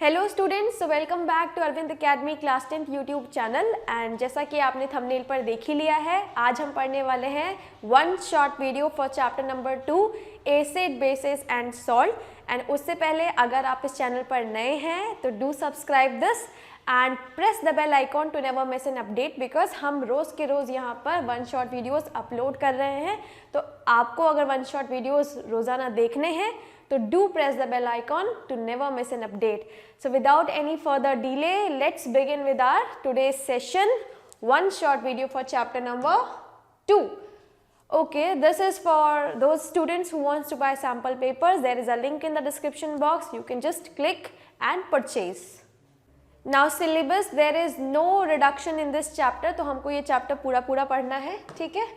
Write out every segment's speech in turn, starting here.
Hello students, welcome back to Arvind academy class 10th YouTube channel. And जैसा कि आपने thumbnail पर देख ही लिया है, आज हम पढ़ने वाले हैं one short video for chapter number 2 acid basis and salt. And उससे पहले अगर आप इस चैनल पर नए हैं तो do subscribe this and press the bell icon to never miss an update, because हम रोज़ के रोज़ यहाँ पर वन शॉट वीडियोस अपलोड कर रहे हैं। तो आपको अगर वन शॉट वीडियोस रोज़ाना देखने हैं तो do press the bell icon to never miss an update. So without any further delay, let's begin with our today's session, one short video for chapter number 2. Okay, this is for those students who wants to buy sample papers. There is a link in the description box. You can just click and purchase. Now syllabus, there is no reduction in this chapter. तो हमको ये chapter पूरा पढ़ना है, ठीक है?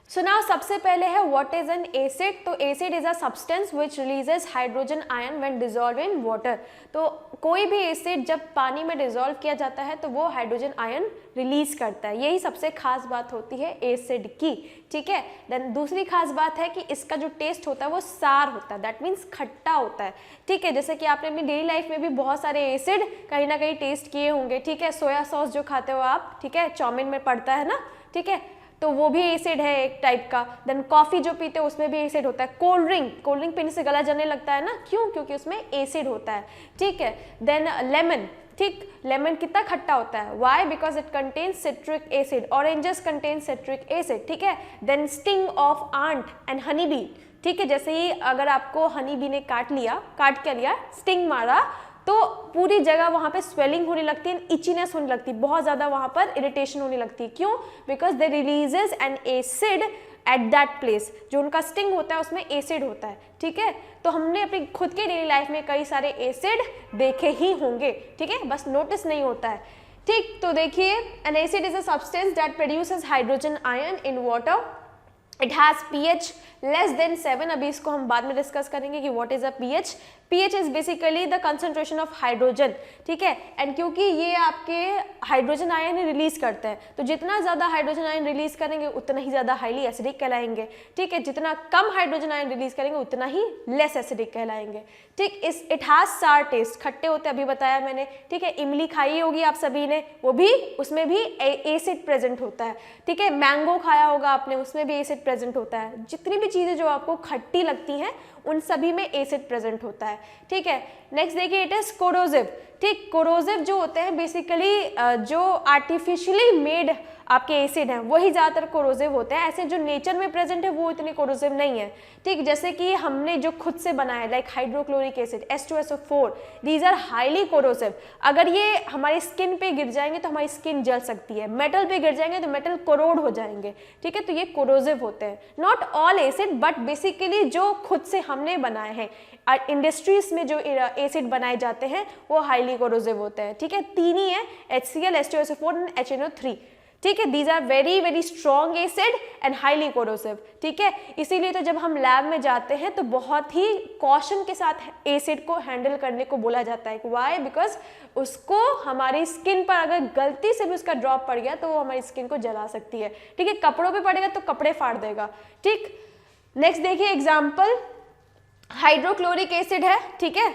So now सबसे पहले है what is an acid। तो acid is a substance which releases hydrogen ion when dissolved in water। तो कोई भी एसिड जब पानी में डिजोल्व किया जाता है तो वो हाइड्रोजन आयन रिलीज करता है। यही सबसे खास बात होती है एसिड की, ठीक है। देन दूसरी खास बात है कि इसका जो टेस्ट होता है वो सार होता है, दैट मीन्स खट्टा होता है, ठीक है। जैसे कि आपने अपनी डेली लाइफ में भी बहुत सारे एसिड कहीं ना कहीं टेस्ट किए होंगे, ठीक है। सोया सॉस जो खाते हो आप, ठीक है, चाउमीन में पड़ता है ना, ठीक है, तो वो भी एसिड है एक टाइप का। देन कॉफी जो पीते हैं उसमें भी एसिड होता है। कोल्ड ड्रिंक पीने से गला जलने लगता है ना, क्यों? क्योंकि उसमें एसिड होता है, ठीक है। देन लेमन, ठीक, लेमन कितना खट्टा होता है, why? Because it contains citric acid. Oranges contain citric acid, ठीक है। Then sting of ant and honey bee, ठीक है। जैसे ही अगर आपको हनी बी ने काट क्या लिया, स्टिंग मारा, तो पूरी जगह वहाँ पे स्वेलिंग होने लगती है, इचीनेस होने लगती है, बहुत ज़्यादा वहाँ पर इरिटेशन होने लगती है। क्यों? Because they releases N acid at that place. जो उनका स्टिंग होता है उसमें एसिड होता है, ठीक है। तो हमने अपनी खुद के डेली लाइफ में कई सारे एसिड देखे ही होंगे, ठीक है, बस नोटिस नहीं होता है, ठीक। तो देखिए, N acid is a substance that produces hydrogen ion in water. It has pH less than 7। अभी इसको हम बाद में डिस्कस करेंगे कि what is a pH। pH is basically the concentration of hydrogen, ठीक है। एंड क्योंकि ये आपके हाइड्रोजन आयन रिलीज करते हैं, तो जितना ज़्यादा हाइड्रोजन आयन रिलीज करेंगे उतना ही ज़्यादा हाईली एसिडिक कहलाएंगे, ठीक है। जितना कम हाइड्रोजन आयन रिलीज करेंगे उतना ही लेस एसिडिक कहलाएंगे, ठीक। इट हैज़ सार टेस्ट, खट्टे होते हैं, अभी बताया मैंने, ठीक है। इमली खाई होगी आप सभी ने, वो भी, उसमें भी एसिड प्रेजेंट होता है, ठीक है। मैंगो खाया होगा आपने, उसमें भी एसिड प्रेजेंट होता है। जितनी भी चीज़ें जो आपको खट्टी लगती हैं उन सभी में एसिड प्रेजेंट होता है, ठीक है। नेक्स्ट देखिए, इट इज कोरोसिव, ठीक। कोरोसिव जो होते हैं बेसिकली जो आर्टिफिशियली मेड आपके एसिड हैं वही ज़्यादातर कोरोसिव होते हैं। ऐसे जो नेचर में प्रेजेंट है वो इतने कोरोसिव नहीं है, ठीक। जैसे कि हमने जो खुद से बनाया, like hydrochloric acid, H2SO4, these are highly corrosive. अगर ये हमारी स्किन पे गिर जाएंगे तो हमारी स्किन जल सकती है, मेटल पे गिर जाएंगे तो मेटल कोरोड हो जाएंगे, ठीक है। तो ये कोरोसिव होते हैं। Not all acid, but basically जो खुद से हमने बनाए हैं, इंडस्ट्रीज में जो एसिड बनाए जाते हैं वो हाईली कोरोसिव होते हैं, ठीक है। तीन ही है, HCl, H2SO4 एंड HNO3, ठीक है। These are very very strong acid and highly corrosive, ठीक है। इसीलिए तो जब हम लैब में जाते हैं तो बहुत ही कॉशन के साथ एसिड को हैंडल करने को बोला जाता है। वाई? बिकॉज उसको हमारी स्किन पर अगर गलती से भी उसका ड्रॉप पड़ गया तो वो हमारी स्किन को जला सकती है, ठीक है। कपड़ों पे पड़ेगा तो कपड़े फाड़ देगा, ठीक। नेक्स्ट देखिए एग्जाम्पल, हाइड्रोक्लोरिक एसिड है, ठीक है,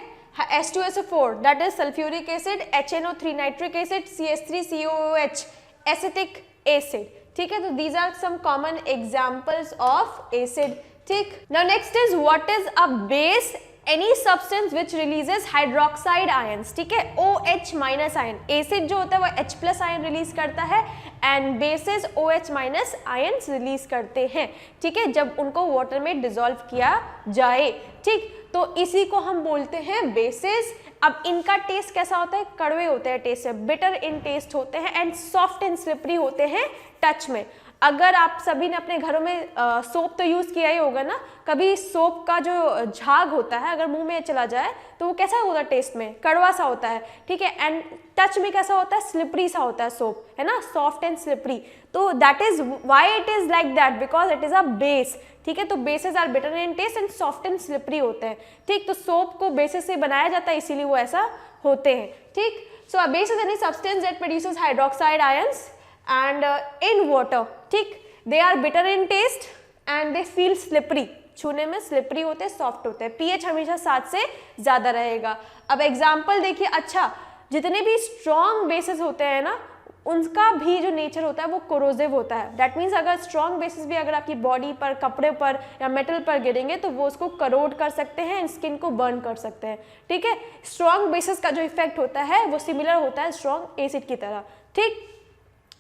H2SO4 that is sulphuric acid, HNO3 nitric acid, CH3COOH acetic acid, ठीक है। तो these are some common examples of acid, ठीक। Now next is what is a base. Any substance which releases hydroxide ions, ठीक है, OH minus ion. Acid जो होता है वो H प्लस आयन रिलीज करता है and bases OH minus ions release करते हैं, ठीक है, जब उनको वाटर में डिसॉल्व किया जाए, ठीक। तो इसी को हम बोलते हैं बेसिस। अब इनका टेस्ट कैसा होता है? कड़वे होते हैं टेस्ट से, बिटर इन टेस्ट होते हैं एंड सॉफ्ट एंड स्लिपरी होते हैं टच में। अगर आप सभी ने अपने घरों में सोप तो यूज़ किया ही होगा ना, कभी सोप का जो झाग होता है अगर मुंह में चला जाए तो वो कैसा होता है टेस्ट में? कड़वा सा होता है, ठीक है। एंड टच में कैसा होता है? स्लिपरी सा होता है सोप, है ना, सॉफ्ट एंड स्लिपरी। तो that is why it is like that, because it is a base, ठीक है। तो bases are bitter in taste and soft and slippery होते हैं, ठीक। तो सोप को बेसिस से बनाया जाता है इसीलिए वो ऐसा होते हैं, ठीक। So a base is any substance that produces hydroxide ions and in water, ठीक, they are bitter in taste and they feel slippery, छूने में स्लिपरी होते हैं, सॉफ्ट होते हैं। pH हमेशा 7 से ज़्यादा रहेगा। अब एग्जाम्पल देखिए, अच्छा जितने भी स्ट्रॉन्ग बेसिस होते हैं ना, उनका भी जो नेचर होता है वो कोरोसिव होता है। दैट मीन्स अगर स्ट्रॉन्ग बेसिस भी अगर आपकी बॉडी पर, कपड़े पर या मेटल पर गिरेंगे तो वो उसको करोड कर सकते हैं, स्किन को बर्न कर सकते हैं। ठीक है, स्ट्रॉन्ग बेसिस का जो इफेक्ट होता है वो सिमिलर होता है स्ट्रॉन्ग एसिड की तरह। ठीक,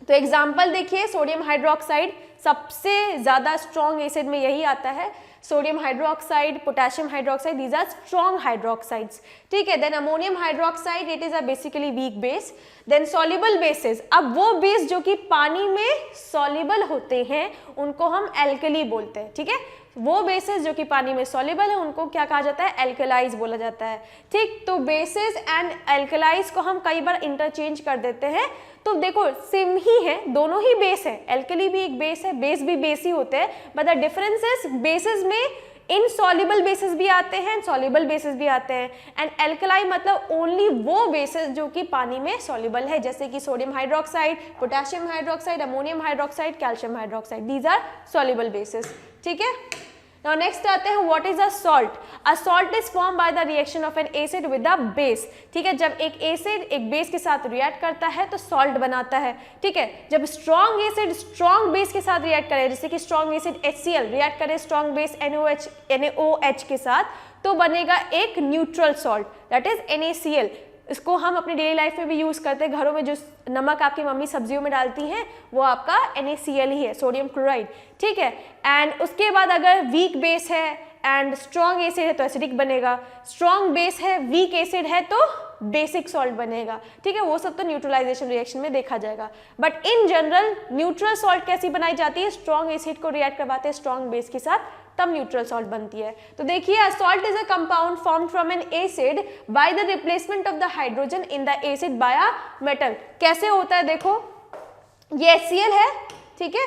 तो एग्जाम्पल देखिए, सोडियम हाइड्रोक्साइड सबसे ज़्यादा स्ट्रॉन्ग एसिड में यही आता है। Sodium hydroxide, potassium hydroxide, these are strong hydroxides. ठीक है, then ammonium hydroxide, it is a basically weak base. Then soluble basis, अब वो बेस जो कि पानी में सॉल्युबल होते हैं उनको हम एल्कली बोलते हैं। ठीक है, वो बेसिस जो कि पानी में सॉल्युबल है उनको क्या कहा जाता है, एल्कलाइज बोला जाता है। ठीक, तो बेसिस एंड एल्कलाइज को हम कई बार इंटरचेंज कर देते हैं। तो देखो सेम ही है, दोनों ही बेस है, एल्कली भी एक बेस है, बेस भी बेस ही होते हैं, but the difference is bases में इनसॉल्युबल बेसिस भी आते हैं, सॉल्युबल बेसिस भी आते हैं, एंड एल्कलाई मतलब ओनली वो बेसिस जो कि पानी में सॉल्युबल है, जैसे कि sodium hydroxide, potassium hydroxide, ammonium hydroxide, calcium hydroxide, these are soluble bases. ठीक है, नाउ नेक्स्ट आते हैं, what is a salt. A salt is form by the reaction of an acid with a base. ठीक है, जब एक acid एक base के साथ रिएक्ट करता है तो सॉल्ट बनाता है। ठीक है, जब स्ट्रॉन्ग एसिड स्ट्रॉन्ग बेस के साथ रिएक्ट करे, जैसे कि स्ट्रॉन्ग एसिड HCl रिएक्ट करे स्ट्रॉन्ग बेस NaOH के साथ, तो बनेगा एक neutral salt, that is NaCl। इसको हम अपनी डेली लाइफ में भी यूज़ करते हैं, घरों में जो नमक आपकी मम्मी सब्जियों में डालती हैं वो आपका NaCl ही है, सोडियम क्लोराइड। ठीक है, एंड उसके बाद अगर वीक बेस है एंड स्ट्रॉन्ग एसिड है तो एसिडिक बनेगा, स्ट्रॉन्ग बेस है वीक एसिड है तो बेसिक सॉल्ट बनेगा। ठीक है, वो सब तो न्यूट्रलाइजेशन रिएक्शन में देखा जाएगा, but in general neutral salt कैसी बनाई जाती है, स्ट्रॉन्ग एसिड को रिएक्ट करवाते हैं स्ट्रॉन्ग बेस के साथ, तब न्यूट्रल सॉल्ट बनती है। तो देखिए, salt is a compound formed from N acid by the replacement of the hydrogen in the acid by a metal. कैसे होता है देखो, ये HCl है। ठीक है,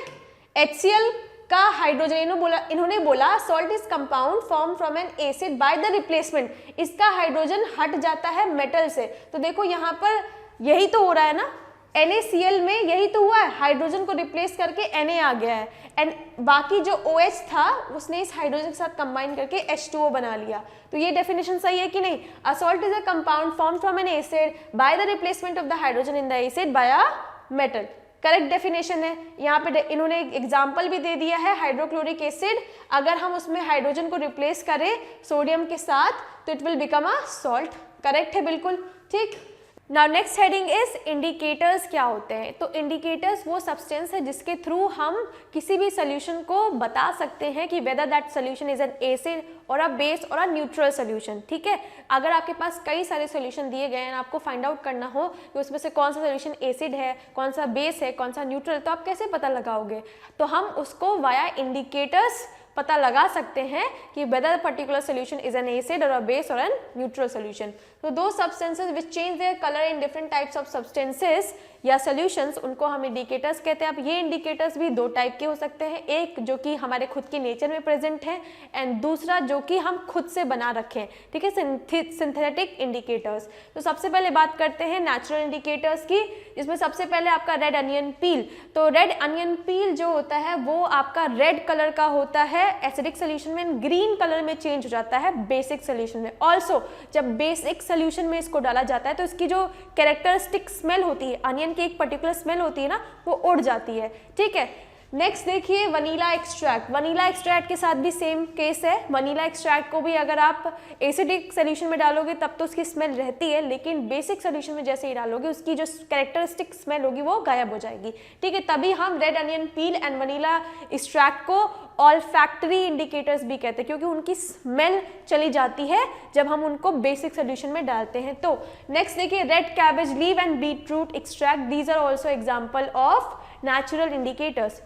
HCl का हाइड्रोजन, इन्होंने बोला salt is compound form from N acid by the replacement, इसका हाइड्रोजन हट जाता है मेटल से। तो देखो यहाँ पर यही तो हो रहा है ना, NaCl में यही तो हुआ है, हाइड्रोजन को रिप्लेस करके Na आ गया है, एंड बाकी जो OH था उसने इस हाइड्रोजन के साथ कंबाइन करके H2O बना लिया। तो ये डेफिनेशन सही है कि नहीं, अ salt is a compound form from N acid by the replacement of the hydrogen in the acid by a metal. Correct definition है। यहाँ पे इन्होंने एक एग्जाम्पल भी दे दिया है, हाइड्रोक्लोरिक एसिड, अगर हम उसमें हाइड्रोजन को रिप्लेस करें सोडियम के साथ तो it will become a salt. Correct है बिल्कुल। ठीक, now next heading is indicators. क्या होते हैं, तो इंडिकेटर्स वो सब्सटेंस है जिसके थ्रू हम किसी भी सोल्यूशन को बता सकते हैं कि whether that solution is an acid और अ बेस और अ न्यूट्रल सोल्यूशन। ठीक है, अगर आपके पास कई सारे सोल्यूशन दिए गए हैं, आपको फाइंड आउट करना हो कि उसमें से कौन सा सोल्यूशन एसिड है, कौन सा बेस है, कौन सा न्यूट्रल, तो आप कैसे पता लगाओगे, तो हम उसको वाया इंडिकेटर्स पता लगा सकते हैं कि whether a particular solution is an acid or a base or a neutral solution. तो दो substances which change their color in different types of substances या solutions, उनको हम indicators कहते हैं। अब ये indicators भी दो टाइप के हो सकते हैं, एक जो कि हमारे खुद के नेचर में प्रेजेंट है एंड दूसरा जो कि हम खुद से बना रखें। ठीक है, सिंथेटिक इंडिकेटर्स। तो सबसे पहले बात करते हैं नेचुरल इंडिकेटर्स की, जिसमें सबसे पहले आपका रेड अनियन पील। तो रेड अनियन पील जो होता है वो आपका रेड कलर का होता है एसिडिक सोल्यूशन में, ग्रीन कलर में चेंज हो जाता है बेसिक सोल्यूशन में। ऑल्सो जब बेसिक सोल्यूशन में इसको डाला जाता है तो इसकी जो कैरेक्टरिस्टिक स्मेल होती है, अनियन की एक पर्टिकुलर स्मेल होती है ना, वो उड़ जाती है। ठीक है, नेक्स्ट देखिए वनीला एक्सट्रैक्ट। वनीला एक्सट्रैक्ट के साथ भी सेम केस है। वनीला एक्सट्रैक्ट को भी अगर आप एसिडिक सोल्यूशन में डालोगे तब तो उसकी स्मेल रहती है, लेकिन बेसिक सोल्यूशन में जैसे ही डालोगे उसकी जो कैरेक्टरिस्टिक स्मेल होगी वो गायब हो जाएगी। ठीक है, तभी हम red onion peel and vanilla extract को ऑल्फैक्टरी इंडिकेटर्स भी कहते हैं, क्योंकि उनकी स्मेल चली जाती है जब हम उनको बेसिक सोल्यूशन में डालते हैं। तो नेक्स्ट देखिए red cabbage leave and beet root extract, these are also example of natural indicators.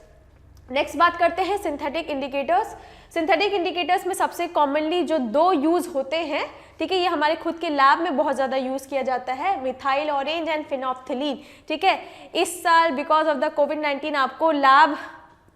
Next बात करते हैं सिंथेटिक इंडिकेटर्स। सिंथेटिक इंडिकेटर्स में सबसे कॉमनली जो दो यूज होते हैं, ठीक है, ये हमारे खुद के लैब में बहुत ज़्यादा यूज़ किया जाता है, मिथाइल ऑरेंज एंड फिनोप्थिलीन। ठीक है, इस साल बिकॉज ऑफ द कोविड-19 आपको लैब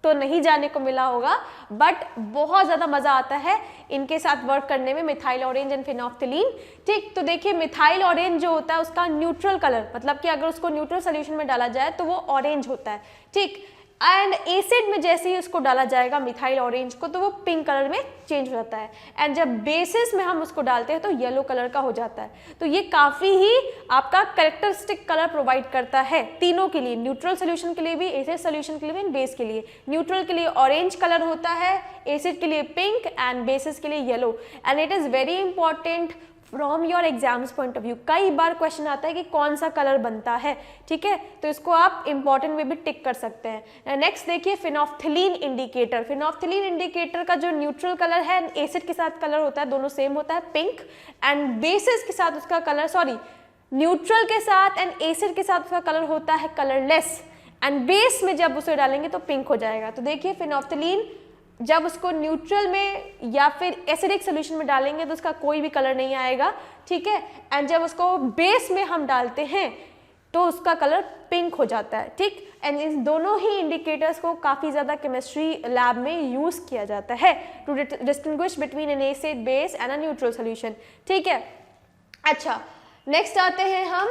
तो नहीं जाने को मिला होगा, बट बहुत ज़्यादा मज़ा आता है इनके साथ वर्क करने में, मिथाइल ऑरेंज एंड फिनोप्थिलीन। ठीक, तो देखिए मिथाइल ऑरेंज जो होता है उसका न्यूट्रल कलर, मतलब कि अगर उसको न्यूट्रल सोल्यूशन में डाला जाए तो वो ऑरेंज होता है। ठीक, एंड एसिड में जैसे ही उसको डाला जाएगा मिथाइल ऑरेंज को, तो वो पिंक कलर में चेंज हो जाता है। एंड जब बेसिस में हम उसको डालते हैं तो येलो कलर का हो जाता है। तो ये काफ़ी ही आपका कैरेक्टरिस्टिक कलर प्रोवाइड करता है तीनों के लिए, न्यूट्रल सोल्यूशन के लिए भी, एसिड सोल्यूशन के लिए भी एंड बेस के लिए। न्यूट्रल के लिए ऑरेंज कलर होता है, एसिड के लिए पिंक एंड बेसिस के लिए yellow. And it is very important from your exams point of view. कई बार क्वेश्चन आता है कि कौन सा कलर बनता है, ठीक है, तो इसको आप इंपॉर्टेंट में भी टिक कर सकते हैं। नेक्स्ट देखिए फिनोफ्थिलीन इंडिकेटर। फिनोफ्थिलीन इंडिकेटर का जो न्यूट्रल कलर है एसिड के साथ कलर होता है, दोनों सेम होता है पिंक, एंड बेसिस के साथ उसका कलर न्यूट्रल के साथ एंड एसिड के साथ उसका कलर होता है कलरलेस, एंड बेस में जब उसे डालेंगे तो पिंक हो जाएगा। तो देखिए फिनोफ्थिलीन जब उसको न्यूट्रल में या फिर एसिडिक सोल्यूशन में डालेंगे तो उसका कोई भी कलर नहीं आएगा, ठीक है, एंड जब उसको बेस में हम डालते हैं तो उसका कलर पिंक हो जाता है, ठीक। एंड इन दोनों ही इंडिकेटर्स को काफ़ी ज़्यादा केमिस्ट्री लैब में यूज़ किया जाता है to distinguish between an acid base and a neutral solution, ठीक है। अच्छा, नेक्स्ट आते हैं हम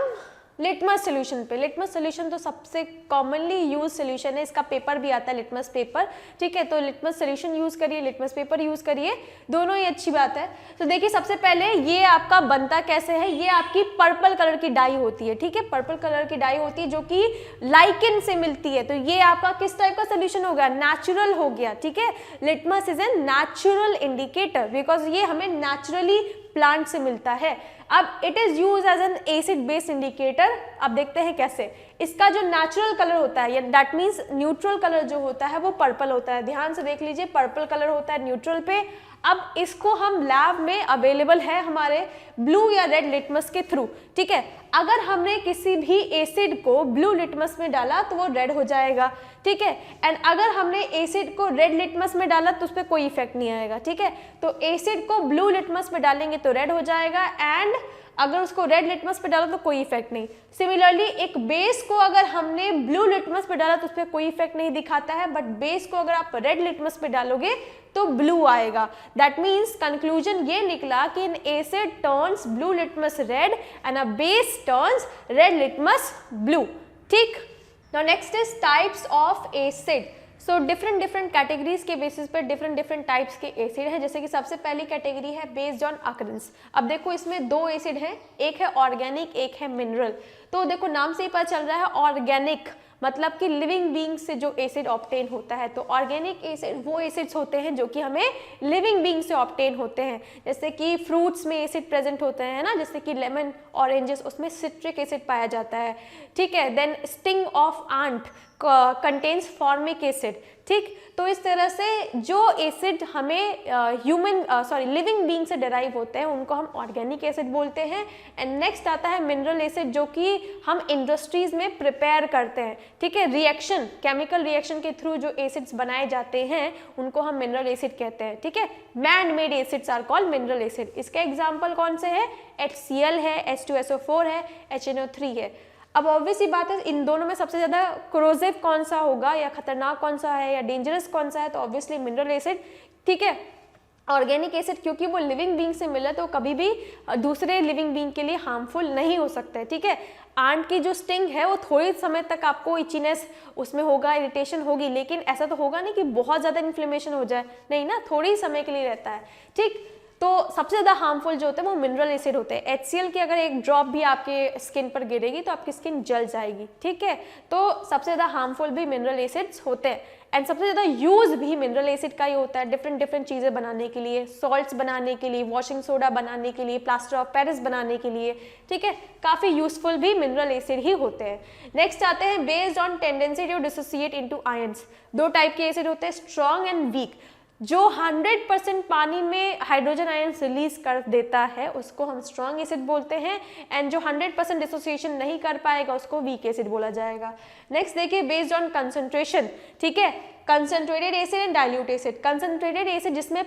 लिटमस सोल्यूशन पे। लिटमस सोल्यूशन तो सबसे कॉमनली यूज सोल्यूशन है, इसका पेपर भी आता है लिटमस पेपर, ठीक है। तो लिटमस सोल्यूशन यूज करिए, लिटमस पेपर यूज करिए, दोनों ही अच्छी बात है। तो देखिए सबसे पहले ये आपका बनता कैसे है, ये आपकी पर्पल कलर की डाई होती है, ठीक है, पर्पल कलर की डाई होती है जो कि लाइकेन से मिलती है। तो ये आपका किस टाइप का सोल्यूशन हो गया, नेचुरल हो गया, ठीक है। Litmus is a natural indicator because ये हमें नेचुरली प्लांट से मिलता है। अब it is use as an acid based indicator. अब देखते हैं कैसे। इसका जो नेचुरल कलर होता है, दैट मीन्स न्यूट्रल कलर जो होता है वो पर्पल होता है। ध्यान से देख लीजिए, पर्पल कलर होता है न्यूट्रल पे। अब इसको हम लैब में अवेलेबल है हमारे ब्लू या रेड लिटमस के थ्रू, ठीक है। अगर हमने किसी भी एसिड को ब्लू लिटमस में डाला तो वो रेड हो जाएगा, ठीक है। एंड अगर हमने एसिड को रेड लिटमस में डाला तो उस पर कोई इफेक्ट नहीं आएगा, ठीक है। तो एसिड को ब्लू लिटमस में डालेंगे तो रेड हो जाएगा, एंड अगर उसको रेड लिटमस पे डाला तो कोई इफेक्ट नहीं। सिमिलरली एक बेस को अगर हमने ब्लू लिटमस पे डाला तो उस पर कोई इफेक्ट नहीं दिखाता है, बट बेस को अगर आप रेड लिटमस पे डालोगे तो ब्लू आएगा। दैट मीन्स कंक्लूजन ये निकला कि an acid turns blue litmus red and a base turns red litmus blue, ठीक। Now next is types of acid. So different categories के बेसिस पर डिफरेंट टाइप्स के एसिड हैं। जैसे कि सबसे पहली कैटेगरी है बेस्ड ऑन अकरेंस। अब देखो इसमें दो एसिड हैं, एक है ऑर्गेनिक, एक है मिनरल। तो देखो नाम से ही पता चल रहा है ऑर्गेनिक मतलब कि लिविंग बींग से जो एसिड ऑब्टेन होता है। तो ऑर्गेनिक एसिड वो एसिड्स होते हैं जो कि हमें लिविंग बींग से ऑब्टेन होते हैं। जैसे कि फ्रूट्स में एसिड प्रेजेंट होते हैं ना, जैसे कि लेमन, ऑरेंजेस, उसमें सिट्रिक एसिड पाया जाता है, ठीक है। Then sting of ant contains formic acid, ठीक। तो इस तरह से जो एसिड हमें लिविंग बींग से डिराइव होते हैं उनको हम ऑर्गेनिक एसिड बोलते हैं। एंड नेक्स्ट आता है मिनरल एसिड जो कि हम इंडस्ट्रीज में प्रिपेयर करते हैं, ठीक है। रिएक्शन, केमिकल रिएक्शन के थ्रू जो एसिड्स बनाए जाते हैं उनको हम मिनरल एसिड कहते हैं, ठीक है। Man made acids are called mineral acid. इसके एग्जाम्पल कौन से है, HCl है, H2SO4 है, HNO3 है। अब ऑब्वियसली बात है इन दोनों में सबसे ज़्यादा क्रोजिव कौन सा होगा या खतरनाक कौन सा है या डेंजरस कौन सा है, तो ऑब्वियसली मिनरल एसिड, ठीक है। ऑर्गेनिक एसिड क्योंकि वो लिविंग बींग से मिला तो कभी भी दूसरे लिविंग बींग के लिए हार्मफुल नहीं हो सकता है, ठीक है। आंट की जो स्टिंग है वो थोड़ी समय तक आपको इचीनेस उसमें होगा, इरिटेशन होगी, लेकिन ऐसा तो होगा नहीं कि बहुत ज़्यादा इन्फ्लेमेशन हो जाए, नहीं ना, थोड़ी समय के लिए रहता है, ठीक। तो सबसे ज़्यादा हार्मफुल जो होते हैं वो मिनरल एसिड होते हैं। HCl की अगर एक ड्रॉप भी आपके स्किन पर गिरेगी तो आपकी स्किन जल जाएगी, ठीक है। तो सबसे ज़्यादा हार्मफुल भी मिनरल एसिड्स होते हैं। एंड सबसे ज़्यादा यूज़ भी मिनरल एसिड का ही होता है डिफरेंट चीज़ें बनाने के लिए, सॉल्ट्स बनाने के लिए, वॉशिंग सोडा बनाने के लिए, प्लास्टर ऑफ पेरिस बनाने के लिए, ठीक है। काफ़ी यूजफुल भी मिनरल एसिड ही होते हैं। नेक्स्ट आते हैं based on tendency to dissociate into ions. दो टाइप के एसिड होते हैं, स्ट्रॉन्ग एंड वीक। जो 100% पानी में हाइड्रोजन आयंस रिलीज कर देता है उसको हम स्ट्रॉन्ग एसिड बोलते हैं, एंड जो 100% डिसोसिएशन नहीं कर पाएगा उसको वीक एसिड बोला जाएगा। नेक्स्ट देखिए बेस्ड ऑन कंसंट्रेशन, ठीक है। Concentrated acid and dilute acid. Concentrated acid जिसमें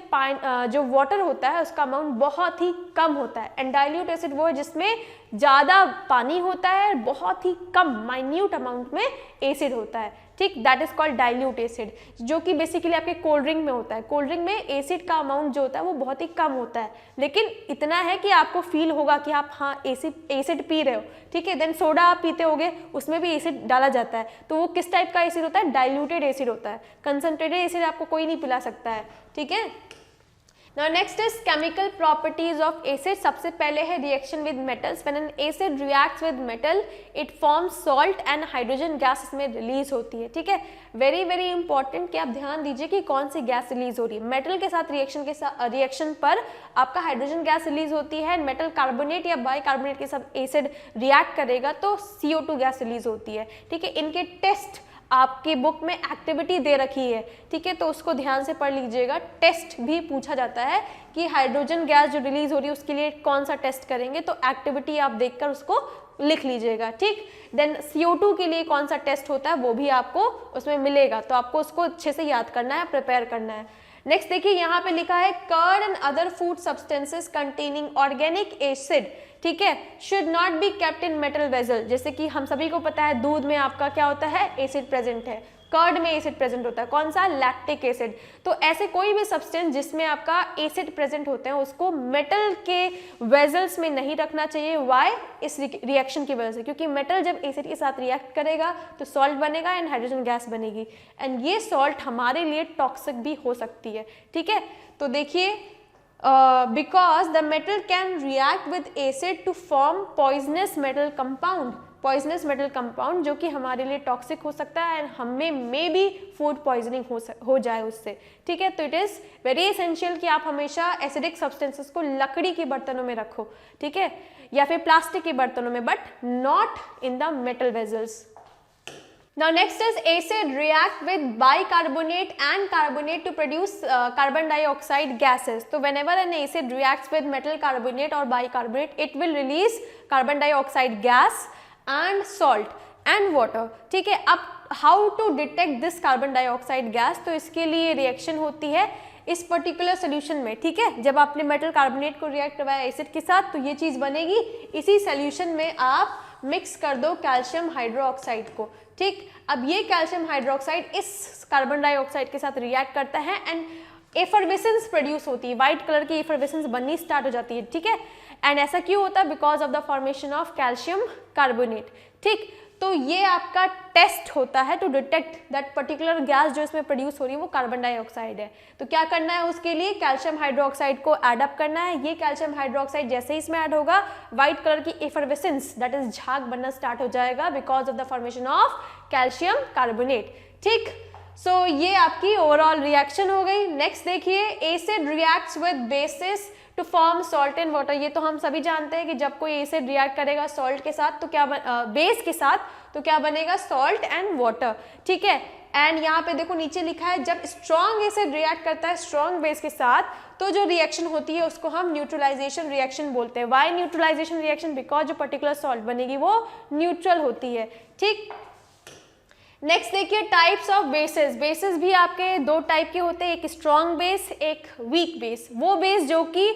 जो वाटर होता है उसका अमाउंट बहुत ही कम होता है, एंड डाइल्यूट एसिड वो है जिसमें ज़्यादा पानी होता है, बहुत ही कम माइन्यूट अमाउंट में एसिड होता है, ठीक, that is called dilute acid, जो कि बेसिकली आपके कोल्ड ड्रिंक में होता है। कोल्ड ड्रिंक में एसिड का अमाउंट जो होता है वो बहुत ही कम होता है, लेकिन इतना है कि आपको फील होगा कि आप हाँ एसिड पी रहे हो, ठीक है। देन सोडा आप पीते होगे, उसमें भी एसिड डाला जाता है, तो वो किस टाइप का एसिड होता है? डाइल्यूटेड एसिड होता है। कंसनट्रेटेड एसिड आपको कोई नहीं पिला सकता है, ठीक है। Now next is chemical properties of acid। सबसे पहले है reaction with metals। When an acid reacts with metal, it forms salt and hydrogen gas इसमें रिलीज होती है, ठीक है। वेरी वेरी इंपॉर्टेंट कि आप ध्यान दीजिए कि कौन सी गैस रिलीज हो रही है। मेटल के साथ रिएक्शन पर आपका हाइड्रोजन गैस रिलीज होती है, मेटल कार्बोनेट या बाइकार्बोनेट के साथ एसिड रिएक्ट करेगा तो CO2 गैस रिलीज होती है, ठीक है। इनके टेस्ट आपकी बुक में एक्टिविटी दे रखी है, ठीक है, तो उसको ध्यान से पढ़ लीजिएगा। टेस्ट भी पूछा जाता है कि हाइड्रोजन गैस जो रिलीज हो रही है उसके लिए कौन सा टेस्ट करेंगे, तो एक्टिविटी आप देखकर उसको लिख लीजिएगा, ठीक। देन CO2 के लिए कौन सा टेस्ट होता है वो भी आपको उसमें मिलेगा, तो आपको उसको अच्छे से याद करना है, प्रिपेयर करना है। नेक्स्ट देखिए यहाँ पे लिखा है curd and other food substances containing organic acid, ठीक है, should not be kept in metal vessel. जैसे कि हम सभी को पता है दूध में आपका क्या होता है? एसिड प्रेजेंट है। कर्ड में एसिड प्रेजेंट होता है, कौन सा? Lactic acid. तो ऐसे कोई भी सब्सटेंस जिसमें आपका एसिड प्रेजेंट होते हैं उसको मेटल के वेजल्स में नहीं रखना चाहिए। वाई? इस रिएक्शन की वजह से, क्योंकि मेटल जब एसिड के साथ रिएक्ट करेगा तो सॉल्ट बनेगा एंड हाइड्रोजन गैस बनेगी, एंड ये सॉल्ट हमारे लिए टॉक्सिक भी हो सकती है, ठीक है। तो देखिए because the metal can react with acid to form poisonous metal compound, poisonous metal compound जो कि हमारे लिए टॉक्सिक हो सकता है एंड हमें मे बी फूड पॉइजनिंग हो जाए उससे, ठीक है। तो इट इज़ वेरी एसेंशियल कि आप हमेशा एसिडिक सब्सटेंसेस को लकड़ी के बर्तनों में रखो, ठीक है, या फिर प्लास्टिक के बर्तनों में, but not in the metal vessels. Now next is acid react with bicarbonate and carbonate to produce carbon dioxide gases. So whenever an acid reacts with metal carbonate or bicarbonate, it will release carbon dioxide gas and salt and water. ठीक है, अब how to detect this carbon dioxide gas? तो इसके लिए reaction होती है इस particular solution में, ठीक है। जब आपने मेटल कार्बोनेट को रिएक्ट करवाया एसिड के साथ तो ये चीज़ बनेगी। इसी सोल्यूशन में आप मिक्स कर दो कैल्शियम हाइड्रोक्साइड को, ठीक। अब ये कैल्शियम हाइड्रोक्साइड इस कार्बन डाइऑक्साइड के साथ रिएक्ट करता है एंड एफरवेसेंस प्रोड्यूस होती है, व्हाइट कलर की एफरवेसेंस बननी स्टार्ट हो जाती है, ठीक है। एंड ऐसा क्यों होता है? Because of the formation of calcium carbonate, ठीक। तो ये आपका टेस्ट होता है to detect that particular gas जो इसमें प्रोड्यूस हो रही है वो कार्बन डाइऑक्साइड है। तो क्या करना है उसके लिए? कैल्शियम हाइड्रोक्साइड को ऐड अप करना है। ये कैल्शियम हाइड्रोक्साइड जैसे ही इसमें ऐड होगा व्हाइट कलर की एफरवेसेंस दैट इज झाग बनना स्टार्ट हो जाएगा because of the formation of calcium carbonate, ठीक। सो ये आपकी ओवरऑल रिएक्शन हो गई। नेक्स्ट देखिए, acid reacts with bases to form salt and water. ये तो हम सभी जानते हैं कि जब कोई एसिड रिएक्ट करेगा सॉल्ट के साथ तो क्या बेस के साथ तो क्या बनेगा? सॉल्ट एंड वाटर, ठीक है। एंड यहाँ पे देखो नीचे लिखा है जब स्ट्रॉन्ग एसिड रिएक्ट करता है स्ट्रॉन्ग बेस के साथ तो जो रिएक्शन होती है उसको हम न्यूट्रलाइजेशन रिएक्शन बोलते हैं। Why neutralization reaction? बिकॉज जो पर्टिकुलर सॉल्ट बनेगी वो न्यूट्रल होती है, ठीक। नेक्स्ट देखिए टाइप्स ऑफ बेसेस। बेसेस भी आपके दो टाइप के होते हैं, एक स्ट्रॉन्ग बेस, एक वीक बेस। वो बेस जो कि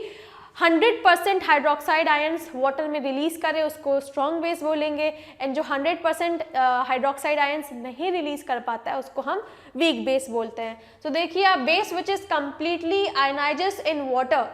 100% हाइड्रोक्साइड आयंस वाटर में रिलीज करे उसको स्ट्रॉन्ग बेस बोलेंगे, एंड जो 100% हाइड्रोक्साइड आयंस नहीं रिलीज कर पाता है उसको हम वीक बेस बोलते हैं। तो देखिए आप base which is completely ionizes in water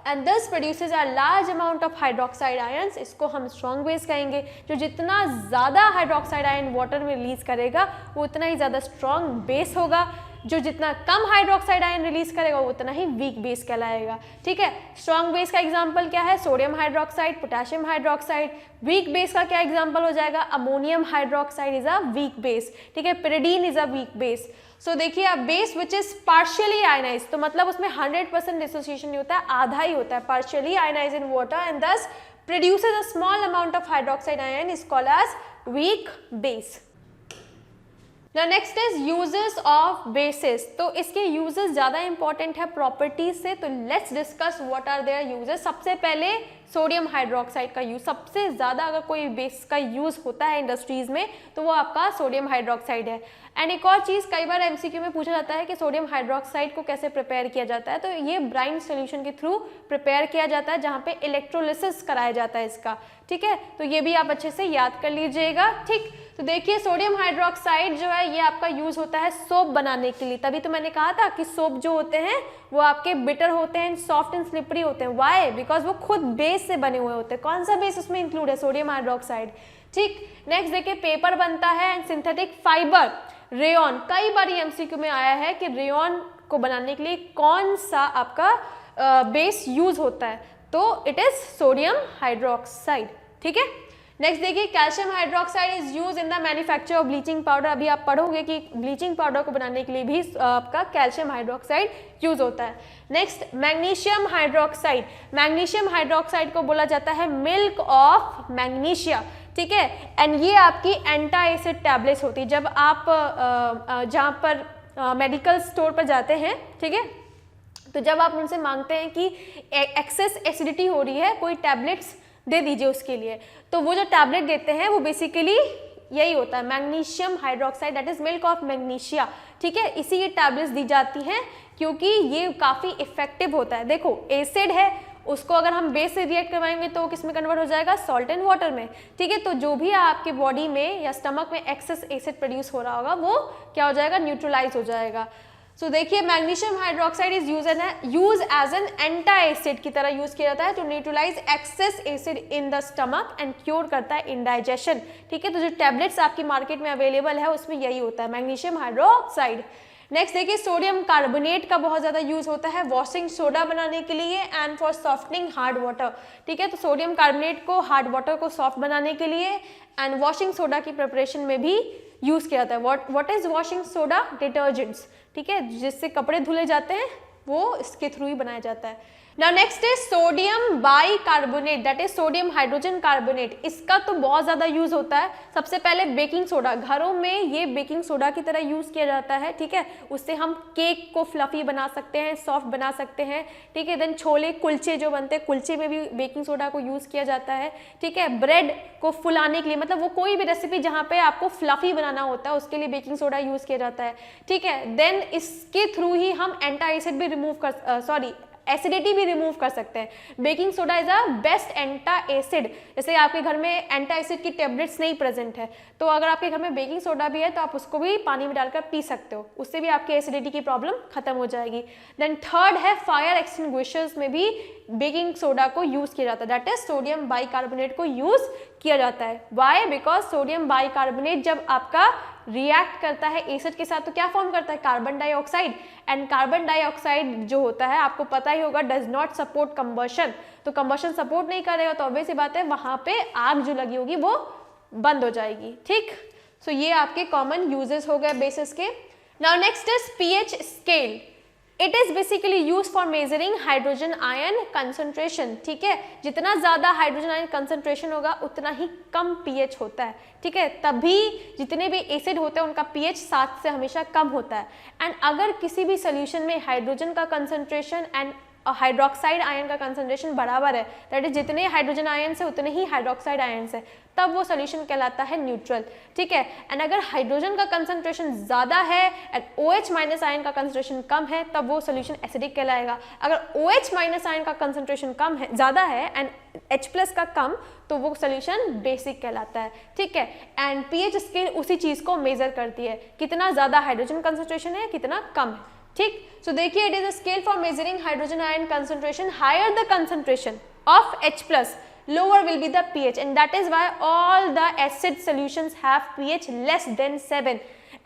and this produces a large amount of hydroxide ions, इसको हम स्ट्रॉन्ग बेस कहेंगे। जो जितना ज़्यादा हाइड्रोक्साइड आयन वाटर में रिलीज करेगा वो उतना ही ज़्यादा स्ट्रॉन्ग बेस होगा। जो जितना कम हाइड्रोक्साइड आयन रिलीज करेगा वो उतना ही वीक बेस कहलाएगा, ठीक है। स्ट्रॉन्ग बेस का एग्जांपल क्या है? Sodium hydroxide, potassium hydroxide. Weak base का क्या एग्जांपल हो जाएगा? Ammonium hydroxide is a weak base, ठीक है। Pyridine is a weak base. So देखिए अब base which is partially ionise, तो मतलब उसमें 100% डिसोसिएशन नहीं होता है, आधा ही होता है। Partially ionise in water and thus produces a small amount of hydroxide ion is called as weak base. Now next is uses of bases. तो इसके uses ज़्यादा इंपॉर्टेंट है प्रॉपर्टीज से, तो let's discuss what are their uses. सबसे पहले sodium hydroxide का use, सबसे ज़्यादा अगर कोई बेस का यूज़ होता है इंडस्ट्रीज़ में तो वो आपका सोडियम हाइड्रोक्साइड है। एंड एक और चीज़ कई बार एमसीक्यू में पूछा जाता है कि सोडियम हाइड्रोक्साइड को कैसे प्रिपेयर किया जाता है, तो ये ब्राइन सोल्यूशन के थ्रू प्रिपेयर किया जाता है जहाँ पे इलेक्ट्रोलिसिस कराया जाता है इसका, ठीक है। तो ये भी आप अच्छे से याद कर लीजिएगा, ठीक। तो देखिए सोडियम हाइड्रोक्साइड जो है ये आपका यूज होता है सोप बनाने के लिए, तभी तो मैंने कहा था कि सोप जो होते हैं वो आपके बिटर होते हैं, सॉफ्ट एंड स्लिपरी होते हैं। वाई? बिकॉज वो खुद बेस से बने हुए होते हैं। कौन सा बेस उसमें इंक्लूड है? सोडियम हाइड्रोक्साइड, ठीक। नेक्स्ट देखिए पेपर बनता है एंड सिंथेटिक फाइबर, रेयॉन। कई बार ये एमसीक्यू में आया है कि रेयॉन को बनाने के लिए कौन सा आपका बेस यूज होता है, तो इट इज सोडियम हाइड्रोक्साइड, ठीक है। नेक्स्ट देखिए calcium hydroxide is use in the manufacture of bleaching powder. अभी आप पढ़ोगे कि ब्लीचिंग पाउडर को बनाने के लिए भी आपका कैल्शियम हाइड्रोक्साइड यूज होता है। Next magnesium hydroxide, magnesium hydroxide को बोला जाता है मिल्क ऑफ मैग्नीशिया, ठीक है। एंड ये आपकी एंटी एसिड टैबलेट्स होती है। जब आप जहाँ पर मेडिकल स्टोर पर जाते हैं, ठीक है, तो जब आप उनसे मांगते हैं कि एक्सेस एसिडिटी हो रही है, कोई टैबलेट्स दे दीजिए उसके लिए, तो वो जो टैबलेट देते हैं वो बेसिकली यही होता है magnesium hydroxide, that is milk of magnesia, ठीक है। इसी ये टैबलेट्स दी जाती हैं क्योंकि ये काफ़ी इफेक्टिव होता है। देखो एसिड है, उसको अगर हम बेस से रिएक्ट करवाएंगे तो किस में कन्वर्ट हो जाएगा? सॉल्ट एंड वाटर में, ठीक है। तो जो भी आपके बॉडी में या स्टमक में एक्सेस एसिड प्रोड्यूस हो रहा होगा वो क्या हो जाएगा? न्यूट्रलाइज हो जाएगा। सो देखिए magnesium hydroxide is use as an anti acid की तरह यूज किया जाता है to neutralize excess acid in the stomach and cure करता है इंडाइजेशन, ठीक है। तो जो टैबलेट्स आपकी मार्केट में अवेलेबल है उसमें यही होता है मैग्नीशियम हाइड्रोक्साइड। नेक्स्ट देखिए सोडियम कार्बोनेट का बहुत ज़्यादा यूज होता है वॉशिंग सोडा बनाने के लिए and for softening hard water, ठीक है। तो सोडियम कार्बोनेट को हार्ड वाटर को सॉफ्ट बनाने के लिए एंड वॉशिंग सोडा की प्रिपरेशन में भी यूज किया जाता है। What is washing soda? Detergents, ठीक है, जिससे कपड़े धुले जाते हैं वो इसके थ्रू ही बनाया जाता है। Now next is sodium bicarbonate, that is sodium hydrogen carbonate। इसका तो बहुत ज़्यादा यूज़ होता है। सबसे पहले बेकिंग सोडा, घरों में ये बेकिंग सोडा की तरह यूज़ किया जाता है, ठीक है। उससे हम केक को फ्लफी बना सकते हैं, सॉफ्ट बना सकते हैं, ठीक है। देन छोले कुलचे जो बनते हैं, कुलचे में भी बेकिंग सोडा को यूज़ किया जाता है, ठीक है। ब्रेड को फुलाने के लिए, मतलब वो कोई भी रेसिपी जहाँ पे आपको फ्लफी बनाना होता है उसके लिए बेकिंग सोडा यूज़ किया जाता है, ठीक है। देन इसके थ्रू ही हम एंटी एसिड भी रिमूव कर एसिडिटी भी रिमूव कर सकते हैं। Baking soda is a best anti acid. जैसे आपके घर में एंटी एसिड की टेबलेट्स नहीं प्रेजेंट है तो अगर आपके घर में बेकिंग सोडा भी है तो आप उसको भी पानी में डालकर पी सकते हो, उससे भी आपकी एसिडिटी की प्रॉब्लम खत्म हो जाएगी। देन थर्ड है फायर एक्सटिंग्विशर्स में भी बेकिंग सोडा को यूज किया जाता है, दैट इज सोडियम बाइकार्बोनेट को यूज किया जाता है। वाई? बिकॉज सोडियम बाइकार्बोनेट जब आपका रिएक्ट करता है एसिड के साथ तो क्या फॉर्म करता है? Carbon dioxide. And carbon dioxide जो होता है आपको पता ही होगा डज नॉट सपोर्ट कंबशन, तो कंबशन सपोर्ट नहीं करेगा तो ऑब्वियस सी बात है वहां पे आग जो लगी होगी वो बंद हो जाएगी, ठीक। सो ये आपके कॉमन यूजेस हो गए बेसिस के। Now next is pH scale. It is basically use for measuring hydrogen ion concentration, ठीक है। जितना ज़्यादा हाइड्रोजन आयन कंसंट्रेशन होगा उतना ही कम पीएच होता है, ठीक है। तभी जितने भी एसिड होते हैं उनका पीएच 7 से हमेशा कम होता है। एंड अगर किसी भी सोल्यूशन में हाइड्रोजन का कंसंट्रेशन एंड हाइड्रोक्साइड आयन का कंसंट्रेशन बराबर है, दैट इज जितने हाइड्रोजन आयन्स है उतने ही हाइड्रोक्साइड आयन्स है, तब वो सोल्यूशन कहलाता है न्यूट्रल, ठीक है। एंड अगर हाइड्रोजन का कंसंट्रेशन ज़्यादा है एंड OH माइनस आयन का कंसंट्रेशन कम है तब वो सोल्यूशन एसिडिक कहलाएगा। अगर OH माइनस आयन का कंसंट्रेशन कम है, ज़्यादा है एंड H प्लस का कम तो वो सोल्यूशन बेसिक कहलाता है, ठीक है। एंड पीएच स्केल उसी चीज़ को मेजर करती है, कितना ज़्यादा हाइड्रोजन कंसंट्रेशन है कितना कम है, ठीक। सो देखिए it is a scale for measuring hydrogen ion concentration, higher the concentration of H plus lower will be the pH and that is why all the acid solutions have pH less than 7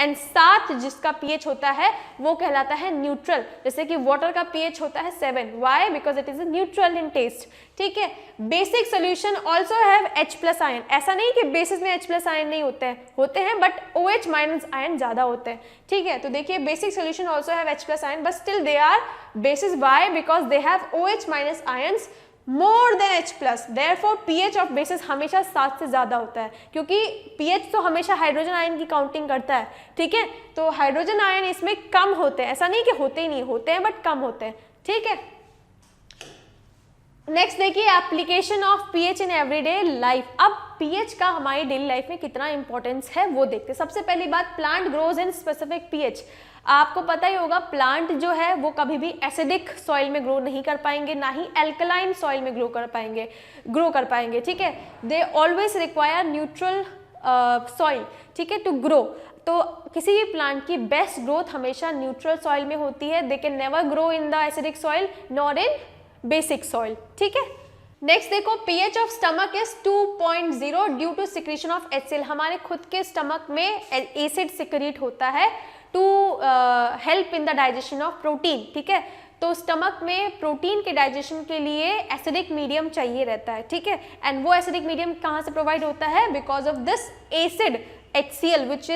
and 7 जिसका pH होता है वो कहलाता है neutral. जैसे कि water का pH होता है 7, why? because it is a neutral in taste, ठीक है। Basic solution also have H plus ion, ऐसा नहीं कि बेसिस में H प्लस आयन नहीं होते हैं बट OH माइनस आयन ज़्यादा होते हैं, ठीक है। तो देखिए basic solution also have H plus ion but still they are bases, why? Because they have OH minus ions more than H+, therefore pH of bases हमेशा 7 से ज़्यादा होता है, क्योंकि pH तो हमेशा हाइड्रोजन आयन की काउंटिंग करता है, ठीक है। तो हाइड्रोजन आयन इसमें कम होते हैं, ऐसा नहीं कि होते ही नहीं, होते हैं बट कम होते हैं, ठीक है। नेक्स्ट देखिए application of pH in everyday life. अब पीएच का हमारी डेली लाइफ में कितना इंपॉर्टेंस है वो देखते हैं। सबसे पहली बात, plant grows in specific pH. आपको पता ही होगा प्लांट जो है वो कभी भी एसिडिक सॉइल में ग्रो नहीं कर पाएंगे, ना ही एल्कलाइन सॉइल में ग्रो कर पाएंगे, ठीक है। They always require neutral soil, ठीक है, टू ग्रो। तो किसी भी प्लांट की बेस्ट ग्रोथ हमेशा न्यूट्रल सॉइल में होती है। They can never grow in the acidic soil nor in basic soil, ठीक है। नेक्स्ट देखो, pH of stomach is 2.0 due to secretion of HCl। हमारे खुद के स्टमक में एसिड सिक्रीट होता है to help in the digestion of protein, ठीक है। तो स्टमक में प्रोटीन के डाइजेशन के लिए एसिडिक मीडियम चाहिए रहता है, ठीक है। एंड वो एसिडिक मीडियम कहाँ से प्रोवाइड होता है? Because of this acid HCl which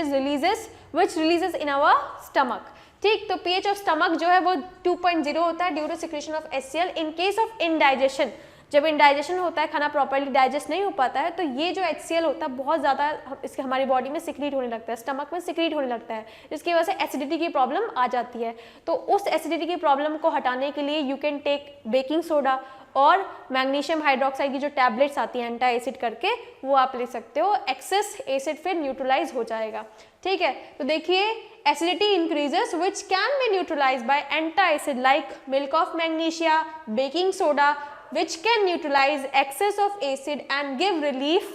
releases in our stomach, ठीक। तो pH ऑफ स्टमक जो है वो 2.0 होता है due to secretion of HCl। In case of indigestion, जब इनडाइजेशन होता है, खाना प्रॉपर्ली डाइजेस्ट नहीं हो पाता है, तो ये जो HCl होता है बहुत ज़्यादा इसके हमारी बॉडी में सिक्रीट होने लगता है, स्टमक में सिक्रीट होने लगता है, जिसकी वजह से एसिडिटी की प्रॉब्लम आ जाती है। तो उस एसिडिटी की प्रॉब्लम को हटाने के लिए you can take baking soda और मैग्नीशियम हाइड्रोक्साइड की जो टैबलेट्स आती हैं एंटी एसिड करके, वो आप ले सकते हो। एक्सेस एसिड फिर न्यूट्रलाइज हो जाएगा, ठीक है। तो देखिए acidity increases which can be neutralize by anti acid like milk of magnesia, baking soda which can neutralize excess of acid and give relief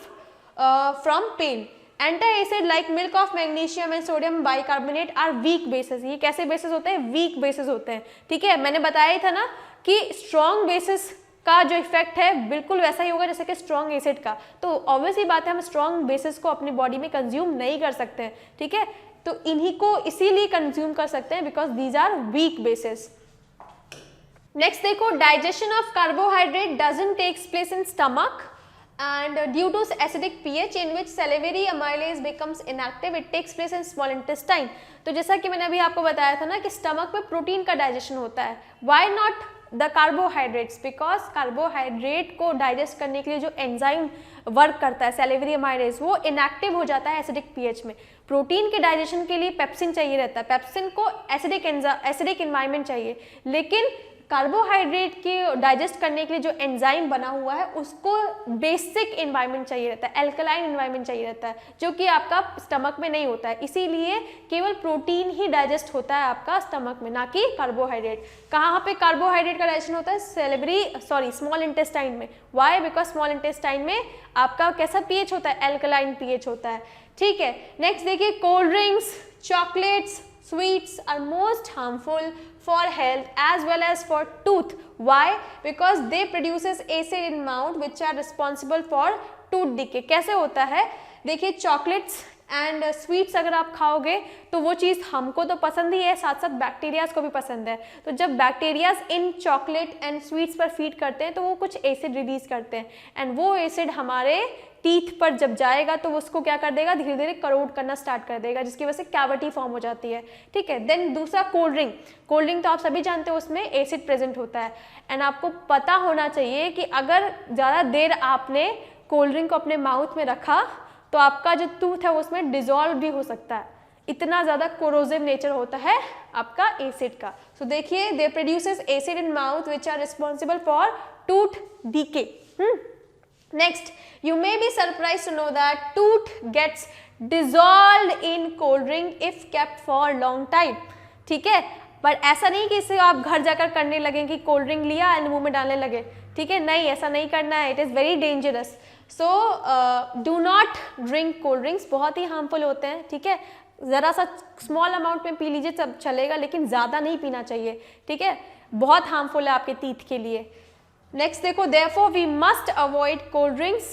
from pain. Anti-acid like milk of magnesium and sodium bicarbonate are weak bases. ये कैसे bases होते हैं? weak bases होते हैं, ठीक है। मैंने बताया ही था ना कि strong bases का जो इफेक्ट है बिल्कुल वैसा ही होगा जैसे कि स्ट्रॉन्ग एसिड का। तो ऑब्वियसली बात है हम स्ट्रॉन्ग बेसिस को अपनी बॉडी में कंज्यूम नहीं कर सकते हैं, ठीक है। तो इन्हीं को इसीलिए कंज्यूम कर सकते हैं because these are weak bases. Next देखो, digestion of carbohydrate doesn't takes place in stomach and due to acidic pH in which salivary amylase becomes inactive, it takes place in small intestine. तो जैसा कि मैंने अभी आपको बताया था ना कि स्टमक में प्रोटीन का डाइजेशन होता है। Why not the carbohydrates? Because carbohydrate को डाइजेस्ट करने के लिए जो एंजाइम वर्क करता है सैलिवरी अमाइलेज, वो इनएक्टिव हो जाता है एसिडिक पीएच में। प्रोटीन के डाइजेशन के लिए पेप्सिन चाहिए रहता है, पेप्सिन को एसिडिक एनवायरनमेंट चाहिए, लेकिन कार्बोहाइड्रेट के डाइजेस्ट करने के लिए जो एंजाइम बना हुआ है उसको बेसिक एनवायरनमेंट चाहिए रहता है, एल्कलाइन एनवायरनमेंट चाहिए रहता है, जो कि आपका स्टमक में नहीं होता है। इसीलिए केवल प्रोटीन ही डाइजेस्ट होता है आपका स्टमक में, ना कि कार्बोहाइड्रेट। कहाँ पे कार्बोहाइड्रेट का डाइजेशन होता है? स्मॉल इंटेस्टाइन में। वाई? बिकॉज स्मॉल इंटेस्टाइन में आपका कैसा पीएच होता है? एल्कलाइन पीएच होता है, ठीक है। नेक्स्ट देखिए, cold drinks, chocolates, sweets are most harmful for health as well as for tooth. Why? Because they produces acid in mouth which are responsible for tooth decay. कैसे होता है? देखिए चॉकलेट्स एंड स्वीट्स अगर आप खाओगे तो वो चीज़ हमको तो पसंद ही है, साथ साथ बैक्टीरियाज को भी पसंद है। तो जब bacterias in chocolate and sweets पर फीड करते हैं तो वो कुछ एसिड रिलीज करते हैं, एंड वो एसिड हमारे टीथ पर जब जाएगा तो उसको क्या कर देगा? धीरे धीरे करोड करना स्टार्ट कर देगा, जिसकी वजह से कैविटी फॉर्म हो जाती है, ठीक है। देन दूसरा कोल्ड ड्रिंक तो आप सभी जानते हो उसमें एसिड प्रेजेंट होता है, एंड आपको पता होना चाहिए कि अगर ज़्यादा देर आपने कोल्ड ड्रिंक को अपने माउथ में रखा तो आपका जो टूथ है उसमें डिजॉल्व भी हो सकता है, इतना ज़्यादा कोरोसिव नेचर होता है आपका एसिड का। सो देखिए, they produces acid in mouth which are responsible for tooth decay. Next, you may be surprised to know that tooth gets dissolved in cold drink if kept for long time, ठीक है। पर ऐसा नहीं कि इसे आप घर जाकर करने लगे कि कोल्ड ड्रिंक लिया एंड मुंह में डालने लगे, ठीक है, नहीं, ऐसा नहीं करना है। It is very dangerous. So do not drink cold drinks, बहुत ही हार्मफुल होते हैं, ठीक है। ज़रा सा स्मॉल अमाउंट में पी लीजिए सब चलेगा, लेकिन ज़्यादा नहीं पीना चाहिए, ठीक है, बहुत हार्मफुल है आपके टीथ के लिए। नेक्स्ट देखो, therefore we must avoid cold drinks,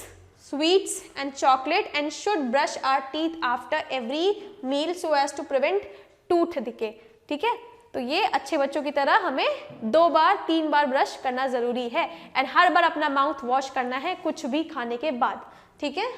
sweets and chocolate and should brush our teeth after every meal so as to prevent tooth decay, ठीक है। तो ये अच्छे बच्चों की तरह हमें 2 बार 3 बार ब्रश करना जरूरी है, एंड हर बार अपना माउथ वॉश करना है कुछ भी खाने के बाद, ठीक है।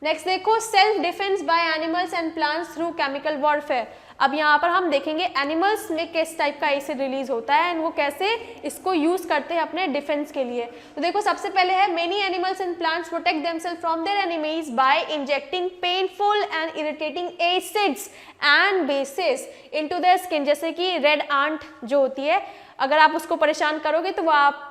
नेक्स्ट देखो, self defence by animals and plants through chemical warfare. अब यहाँ पर हम देखेंगे एनिमल्स में किस टाइप का एसिड रिलीज होता है एंड वो कैसे इसको यूज करते हैं अपने डिफेंस के लिए। तो देखो सबसे पहले है many animals and plants protect themselves from their enemies by injecting painful and irritating acids and bases into their skin. जैसे कि रेड आंट जो होती है, अगर आप उसको परेशान करोगे तो वो आपको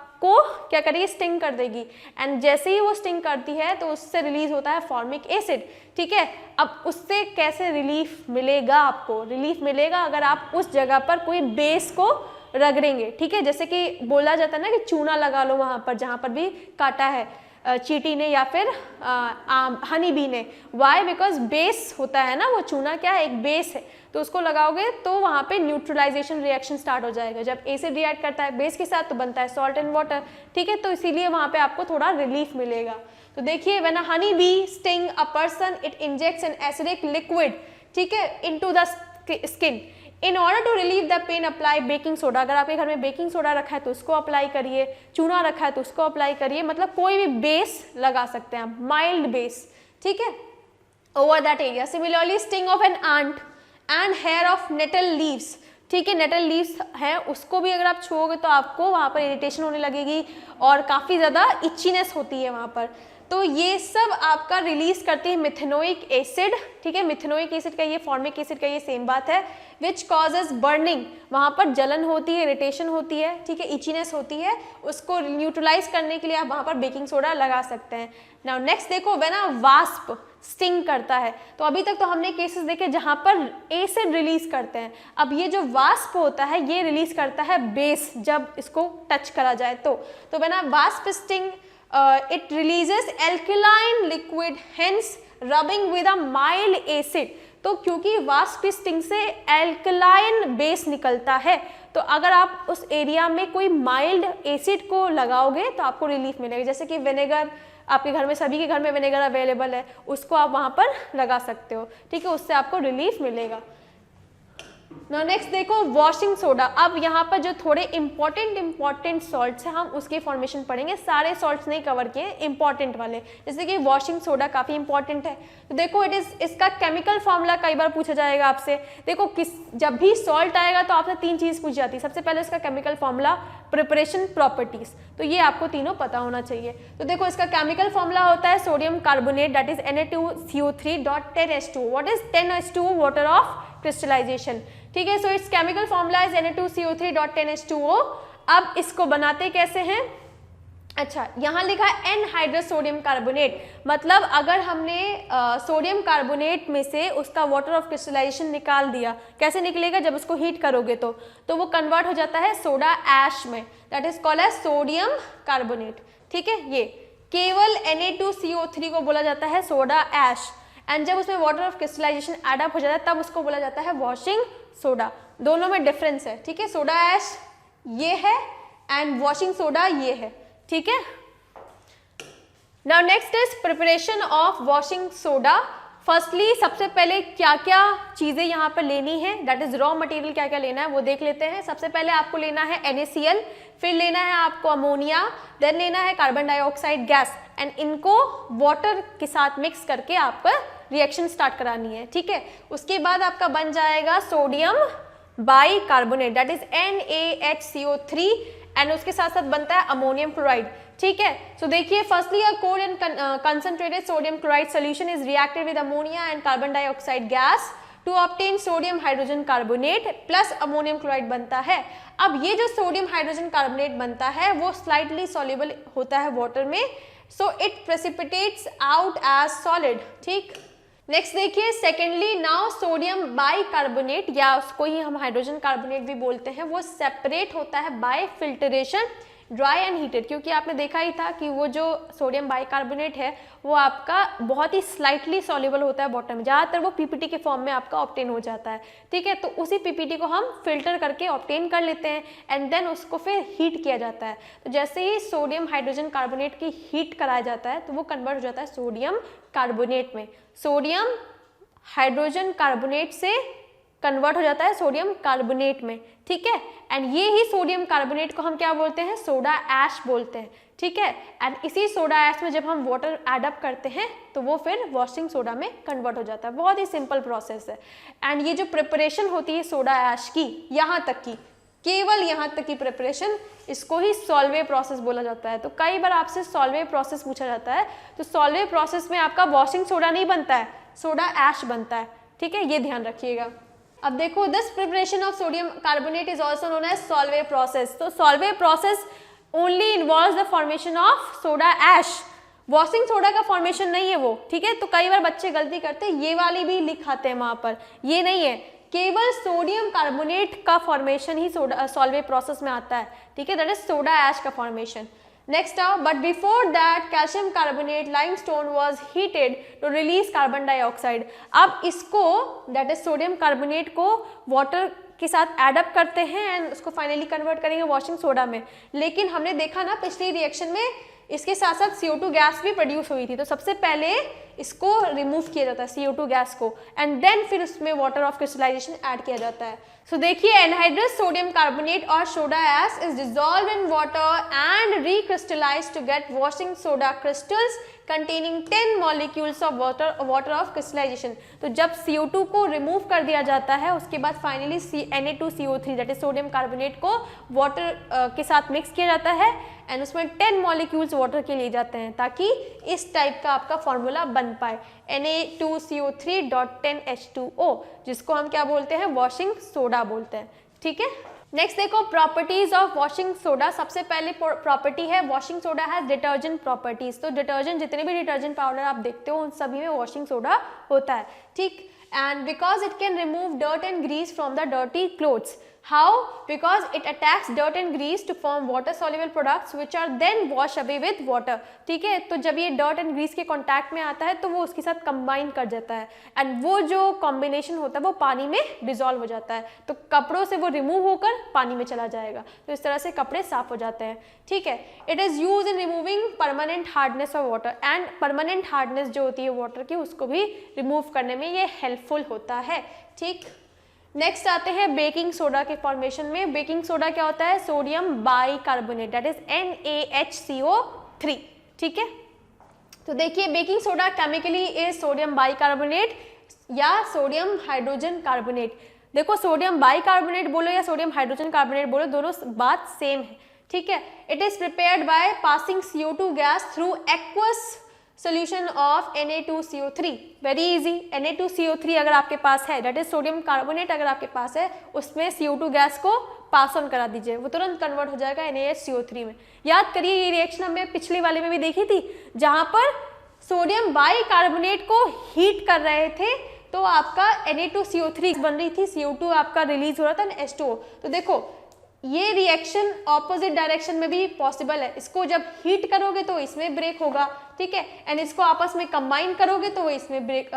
क्या करेगी, स्टिंग कर देगी, एंड जैसे ही वो स्टिंग करती है तो उससे रिलीज होता है फॉर्मिक एसिड। ठीक है, अब उससे कैसे रिलीफ मिलेगा, आपको रिलीफ मिलेगा अगर आप उस जगह पर कोई बेस को रगड़ेंगे। ठीक है, जैसे कि बोला जाता है ना कि चूना लगा लो वहाँ पर जहाँ पर भी काटा है चींटी ने या फिर हनी बी ने। वाई? बिकॉज बेस होता है ना, वो चूना क्या है, एक बेस है, तो उसको लगाओगे तो वहाँ पे न्यूट्रलाइजेशन रिएक्शन स्टार्ट हो जाएगा। जब एसिड रिएक्ट करता है बेस के साथ तो बनता है सॉल्ट एंड वाटर। ठीक है, तो इसीलिए वहाँ पे आपको थोड़ा रिलीफ मिलेगा। तो देखिए, when a honey bee sting a person it injects an acidic liquid, ठीक है, into the skin. In order to relieve the pain apply baking soda. अगर आपके घर में बेकिंग सोडा रखा है तो उसको अप्लाई करिए, चूना रखा है तो उसको अप्लाई करिए, मतलब कोई भी बेस लगा सकते हैं आप, माइल्ड बेस। ठीक है, over that area. Similarly sting of an ant and hair of nettle leaves. ठीक है, नेटल लीव्स है उसको भी अगर आप छुओगे तो आपको वहाँ पर इरिटेशन होने लगेगी और काफ़ी ज़्यादा इच्चीनेस होती है वहाँ पर। तो ये सब आपका रिलीज करती है मिथेनोइक एसिड। ठीक है, मिथेनोइक एसिड का ये फॉर्मिक एसिड का ये सेम बात है, विच कॉजेज बर्निंग। वहाँ पर जलन होती है, इरिटेशन होती है, ठीक है, इचीनेस होती है, उसको न्यूट्रलाइज करने के लिए आप वहाँ पर बेकिंग सोडा लगा सकते हैं। नाउ नेक्स्ट देखो, व्हेन अ वास्प स्टिंग करता है, तो अभी तक तो हमने केसेस देखे जहाँ पर एसिड रिलीज करते हैं। अब ये जो वास्प होता है ये रिलीज करता है बेस, जब इसको टच करा जाए तो when a wasp sting it releases alkaline liquid, hence rubbing with a mild acid। तो क्योंकि वास्प की स्टिंग से एल्कलाइन बेस निकलता है, तो अगर आप उस एरिया में कोई माइल्ड एसिड को लगाओगे तो आपको रिलीफ मिलेगा। जैसे कि विनेगर, आपके घर में सभी के घर में विनेगर अवेलेबल है, उसको आप वहाँ पर लगा सकते हो। ठीक है, उससे आपको रिलीफ मिलेगा। ना नेक्स्ट देखो वॉशिंग सोडा। अब यहाँ पर जो थोड़े इंपॉर्टेंट सॉल्ट्स हैं हम उसके फॉर्मेशन पढ़ेंगे, सारे सॉल्ट्स नहीं कवर किए, इंपॉर्टेंट वाले। जैसे कि वॉशिंग सोडा काफ़ी इंपॉर्टेंट है। तो देखो इसका केमिकल फॉर्मूला कई बार पूछा जाएगा आपसे। देखो जब भी सॉल्ट आएगा तो आपसे 3 चीज़ पूछी जाती है। सबसे पहले इसका केमिकल फॉर्मूला, प्रिपरेशन, प्रॉपर्टीज, तो ये आपको तीनों पता होना चाहिए। तो देखो इसका केमिकल फॉर्मूला होता है sodium carbonate, that is Na2CO3.10H2। What is 10H2O? Water of crystallization. ठीक है, so it's chemical formula is Na2CO3.10H2O। अब इसको बनाते कैसे हैं? अच्छा, यहाँ लिखा है एनहाइड्रोसोडियम कार्बोनेट, मतलब अगर हमने सोडियम कार्बोनेट में से उसका वाटर ऑफ क्रिस्टलाइजेशन निकाल दिया, कैसे निकलेगा? जब उसको हीट करोगे तो वो कन्वर्ट हो जाता है सोडा ऐश में, that is called as sodium carbonate. ठीक है, ये केवल Na2CO3 को बोला जाता है सोडा ऐश, एंड जब उसमें water of crystallization add up हो जाता है तब उसको बोला जाता है वॉशिंग सोडा। दोनों में डिफरेंस है। ठीक है, सोडा ऐश ये है एंड वॉशिंग सोडा ये है। ठीक है, now next is preparation of washing soda. Firstly सबसे पहले क्या क्या चीज़ें यहाँ पर लेनी है, दैट इज रॉ मटेरियल क्या क्या लेना है वो देख लेते हैं। सबसे पहले आपको लेना है NaCl, फिर लेना है आपको अमोनिया, देन लेना है कार्बन डाइऑक्साइड गैस, एंड इनको वाटर के साथ मिक्स करके आपका रिएक्शन स्टार्ट करानी है। ठीक है, उसके बाद आपका बन जाएगा sodium bicarbonate, that is NaHCO3, and उसके साथ साथ बनता है अमोनियम क्लोराइड। ठीक है, सो देखिए firstly a cold and concentrated sodium chloride solution is reacted with ammonia and carbon dioxide gas to obtain sodium hydrogen carbonate plus ammonium chloride बनता है। अब ये जो सोडियम हाइड्रोजन कार्बोनेट बनता है वो स्लाइटली सॉल्युबल होता है वाटर में, so it precipitates out as solid. ठीक, नेक्स्ट देखिए सेकेंडली, नाउ सोडियम बाइकार्बोनेट या उसको ही हम हाइड्रोजन कार्बोनेट भी बोलते हैं, वो सेपरेट होता है by filtration, dry and heated. क्योंकि आपने देखा ही था कि वो जो सोडियम बाइकार्बोनेट है वो आपका बहुत ही स्लाइटली सॉल्युबल होता है वाटर में, ज़्यादातर वो पीपीटी के फॉर्म में आपका ऑब्टेन हो जाता है। ठीक है, तो उसी पीपीटी को हम फिल्टर करके ऑब्टेन कर लेते हैं एंड देन उसको फिर हीट किया जाता है। तो जैसे ही सोडियम हाइड्रोजन कार्बोनेट की हीट कराया जाता है तो वो कन्वर्ट हो जाता है सोडियम कार्बोनेट में। सोडियम हाइड्रोजन कार्बोनेट से कन्वर्ट हो जाता है सोडियम कार्बोनेट में, ठीक है। एंड ये ही सोडियम कार्बोनेट को हम क्या बोलते हैं, सोडा ऐश बोलते हैं, ठीक है। एंड इसी सोडा ऐश में जब हम वाटर ऐड अप करते हैं तो वो फिर वॉशिंग सोडा में कन्वर्ट हो जाता है। बहुत ही सिंपल प्रोसेस है। एंड ये जो प्रिपरेशन होती है सोडा ऐश की, यहाँ तक की, केवल यहाँ तक की प्रिपरेशन, इसको ही सॉल्वे प्रोसेस बोला जाता है। तो कई बार आपसे सॉल्वे प्रोसेस पूछा जाता है, तो सॉल्वे प्रोसेस में आपका वॉशिंग सोडा नहीं बनता है, सोडा ऐश बनता है, ठीक है, ये ध्यान रखिएगा। अब देखो, this preparation of sodium carbonate is also known as Solvay process. तो Solvay process only involves the formation of soda ash, washing soda का फॉर्मेशन नहीं है वो, ठीक है। तो कई बार बच्चे गलती करते हैं, ये वाली भी लिखाते हैं वहां पर, ये नहीं है, केवल सोडियम कार्बोनेट का फॉर्मेशन ही सोडा सॉल्वे प्रोसेस में आता है, ठीक है, दैट इज सोडा ऐश का फॉर्मेशन। नेक्स्ट आओ, but before that calcium carbonate limestone was heated to release carbon dioxide. अब इसको, दैट इज सोडियम कार्बोनेट को वाटर के साथ एड अप करते हैं एंड उसको फाइनली कन्वर्ट करेंगे वॉशिंग सोडा में। लेकिन हमने देखा ना पिछली रिएक्शन में इसके साथ साथ CO2 गैस भी प्रोड्यूस हुई थी, तो सबसे पहले इसको रिमूव किया जाता है CO2 गैस को, एंड देन फिर उसमें वाटर ऑफ क्रिस्टलाइजेशन ऐड किया जाता है। सो देखिए, anhydrous sodium carbonate or soda ash is dissolved in water and recrystallised to get washing soda crystals containing 10 molecules of water of crystallisation. तो जब CO2 को remove कर दिया जाता है, उसके बाद finally Na2CO3 that is sodium carbonate को वाटर के साथ मिक्स किया जाता है एंड उसमें 10 मॉलिक्यूल्स वाटर के लिए जाते हैं, ताकि इस टाइप का आपका फॉर्मूला बन पाए, Na2CO3.10H2O, जिसको हम क्या बोलते हैं, वॉशिंग सोडा बोलते हैं, ठीक है। नेक्स्ट देखो, प्रॉपर्टीज ऑफ वॉशिंग सोडा। सबसे पहले प्रॉपर्टी है washing soda has detergent properties. तो डिटर्जेंट, जितने भी डिटर्जेंट पाउडर आप देखते हो उन सभी में वॉशिंग सोडा होता है, ठीक। And because it can remove dirt and grease from the dirty clothes. How? Because it attacks dirt and grease to form water soluble products which are then wash away with water, ठीक है। तो जब ये dirt and grease के contact में आता है तो वो उसके साथ combine कर जाता है एंड वो जो combination होता है वो पानी में dissolve हो जाता है, तो कपड़ों से वो remove होकर पानी में चला जाएगा, तो इस तरह से कपड़े साफ हो जाते हैं, ठीक है। It is used in removing permanent hardness of water, and permanent hardness जो होती है water की उसको भी remove करने में ये helpful होता है, ठीक। नेक्स्ट आते हैं बेकिंग सोडा के फॉर्मेशन में। बेकिंग सोडा क्या होता है, sodium bicarbonate that is NaHCO3, ठीक है। तो देखिए, baking soda chemically is sodium bicarbonate या सोडियम हाइड्रोजन कार्बोनेट। देखो, सोडियम बाइकार्बोनेट बोलो या सोडियम हाइड्रोजन कार्बोनेट बोलो, दोनों बात सेम है, ठीक है। It is prepared by passing CO2 gas through aqueous solution of Na2CO3। Very easy, Na2CO3 अगर आपके पास है, दैट इज सोडियम कार्बोनेट अगर आपके पास है, उसमें CO2 गैस को पास ऑन करा दीजिए, वो तुरंत कन्वर्ट हो जाएगा NaHCO3 में। याद करिए, ये रिएक्शन हमें पिछले वाले में भी देखी थी, जहां पर सोडियम बाइकार्बोनेट को हीट कर रहे थे तो आपका Na2CO3 बन रही थी, CO2 आपका रिलीज हो रहा था H2O। तो देखो, ये रिएक्शन ऑपोजिट डायरेक्शन में भी पॉसिबल है। इसको जब हीट करोगे तो इसमें ब्रेक होगा, ठीक है, एंड इसको आपस में कंबाइन करोगे तो इसमें ब्रेक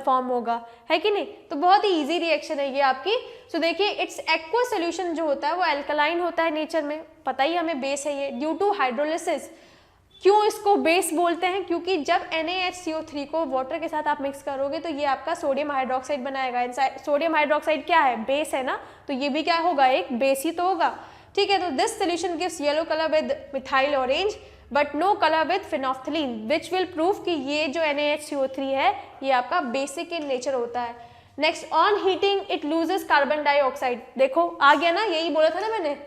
फॉर्म होगा, है कि नहीं। तो बहुत ही इजी रिएक्शन है ये आपकी। सो देखिए, इट्स एक्वा सोल्यूशन जो होता है वो एल्कलाइन होता है नेचर में, पता ही हमें, बेस है ये, ड्यू टू हाइड्रोलिसिस। क्यों इसको बेस बोलते हैं, क्योंकि जब NaHCO3 को वाटर के साथ आप मिक्स करोगे तो ये आपका सोडियम हाइड्रोक्साइड बनाएगा। सोडियम हाइड्रोक्साइड क्या है, बेस है ना, तो ये भी क्या होगा, एक बेस ही तो होगा, ठीक है। तो this solution gives yellow colour with methyl orange but no colour with phenolphthalein, which will prove कि ये जो NaHCO3 है ये आपका बेसिक इन नेचर होता है। Next, on heating it loses carbon dioxide. देखो, आ गया ना, यही बोला था ना मैंने।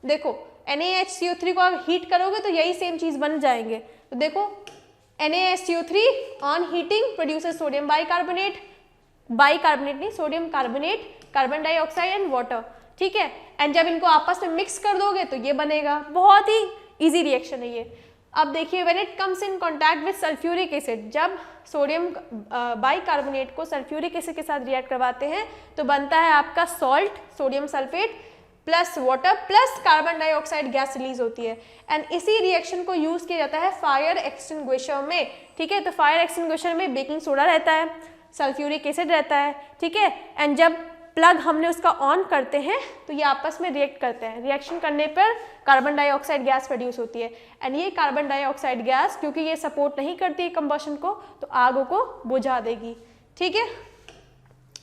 देखो, NaHCO3 को आप हीट करोगे तो यही सेम चीज बन जाएंगे। तो देखो, NaHCO3 on heating produces sodium bicarbonate नहीं, sodium carbonate, carbon dioxide and water, ठीक है। एंड जब इनको आपस में मिक्स कर दोगे तो ये बनेगा। बहुत ही इजी रिएक्शन है ये। अब देखिए, when it comes in contact with sulphuric acid, जब सोडियम बाइकार्बोनेट को सल्फ्यूरिक एसिड के साथ रिएक्ट करवाते हैं तो बनता है आपका salt, sodium sulphate plus water plus carbon dioxide gas release होती है। एंड इसी रिएक्शन को यूज किया जाता है फायर एक्सटिंग्विशर में, ठीक है। तो फायर एक्सटिंग्विशर में बेकिंग सोडा रहता है, सल्फ्यूरिक एसिड रहता है, ठीक है। एंड जब प्लग हमने उसका ऑन करते हैं तो ये आपस में रिएक्ट करते हैं। रिएक्शन करने पर कार्बन डाइऑक्साइड गैस प्रोड्यूस होती है एंड ये कार्बन डाइऑक्साइड गैस, क्योंकि ये सपोर्ट नहीं करती है कंबशन को, तो आग को बुझा देगी, ठीक है।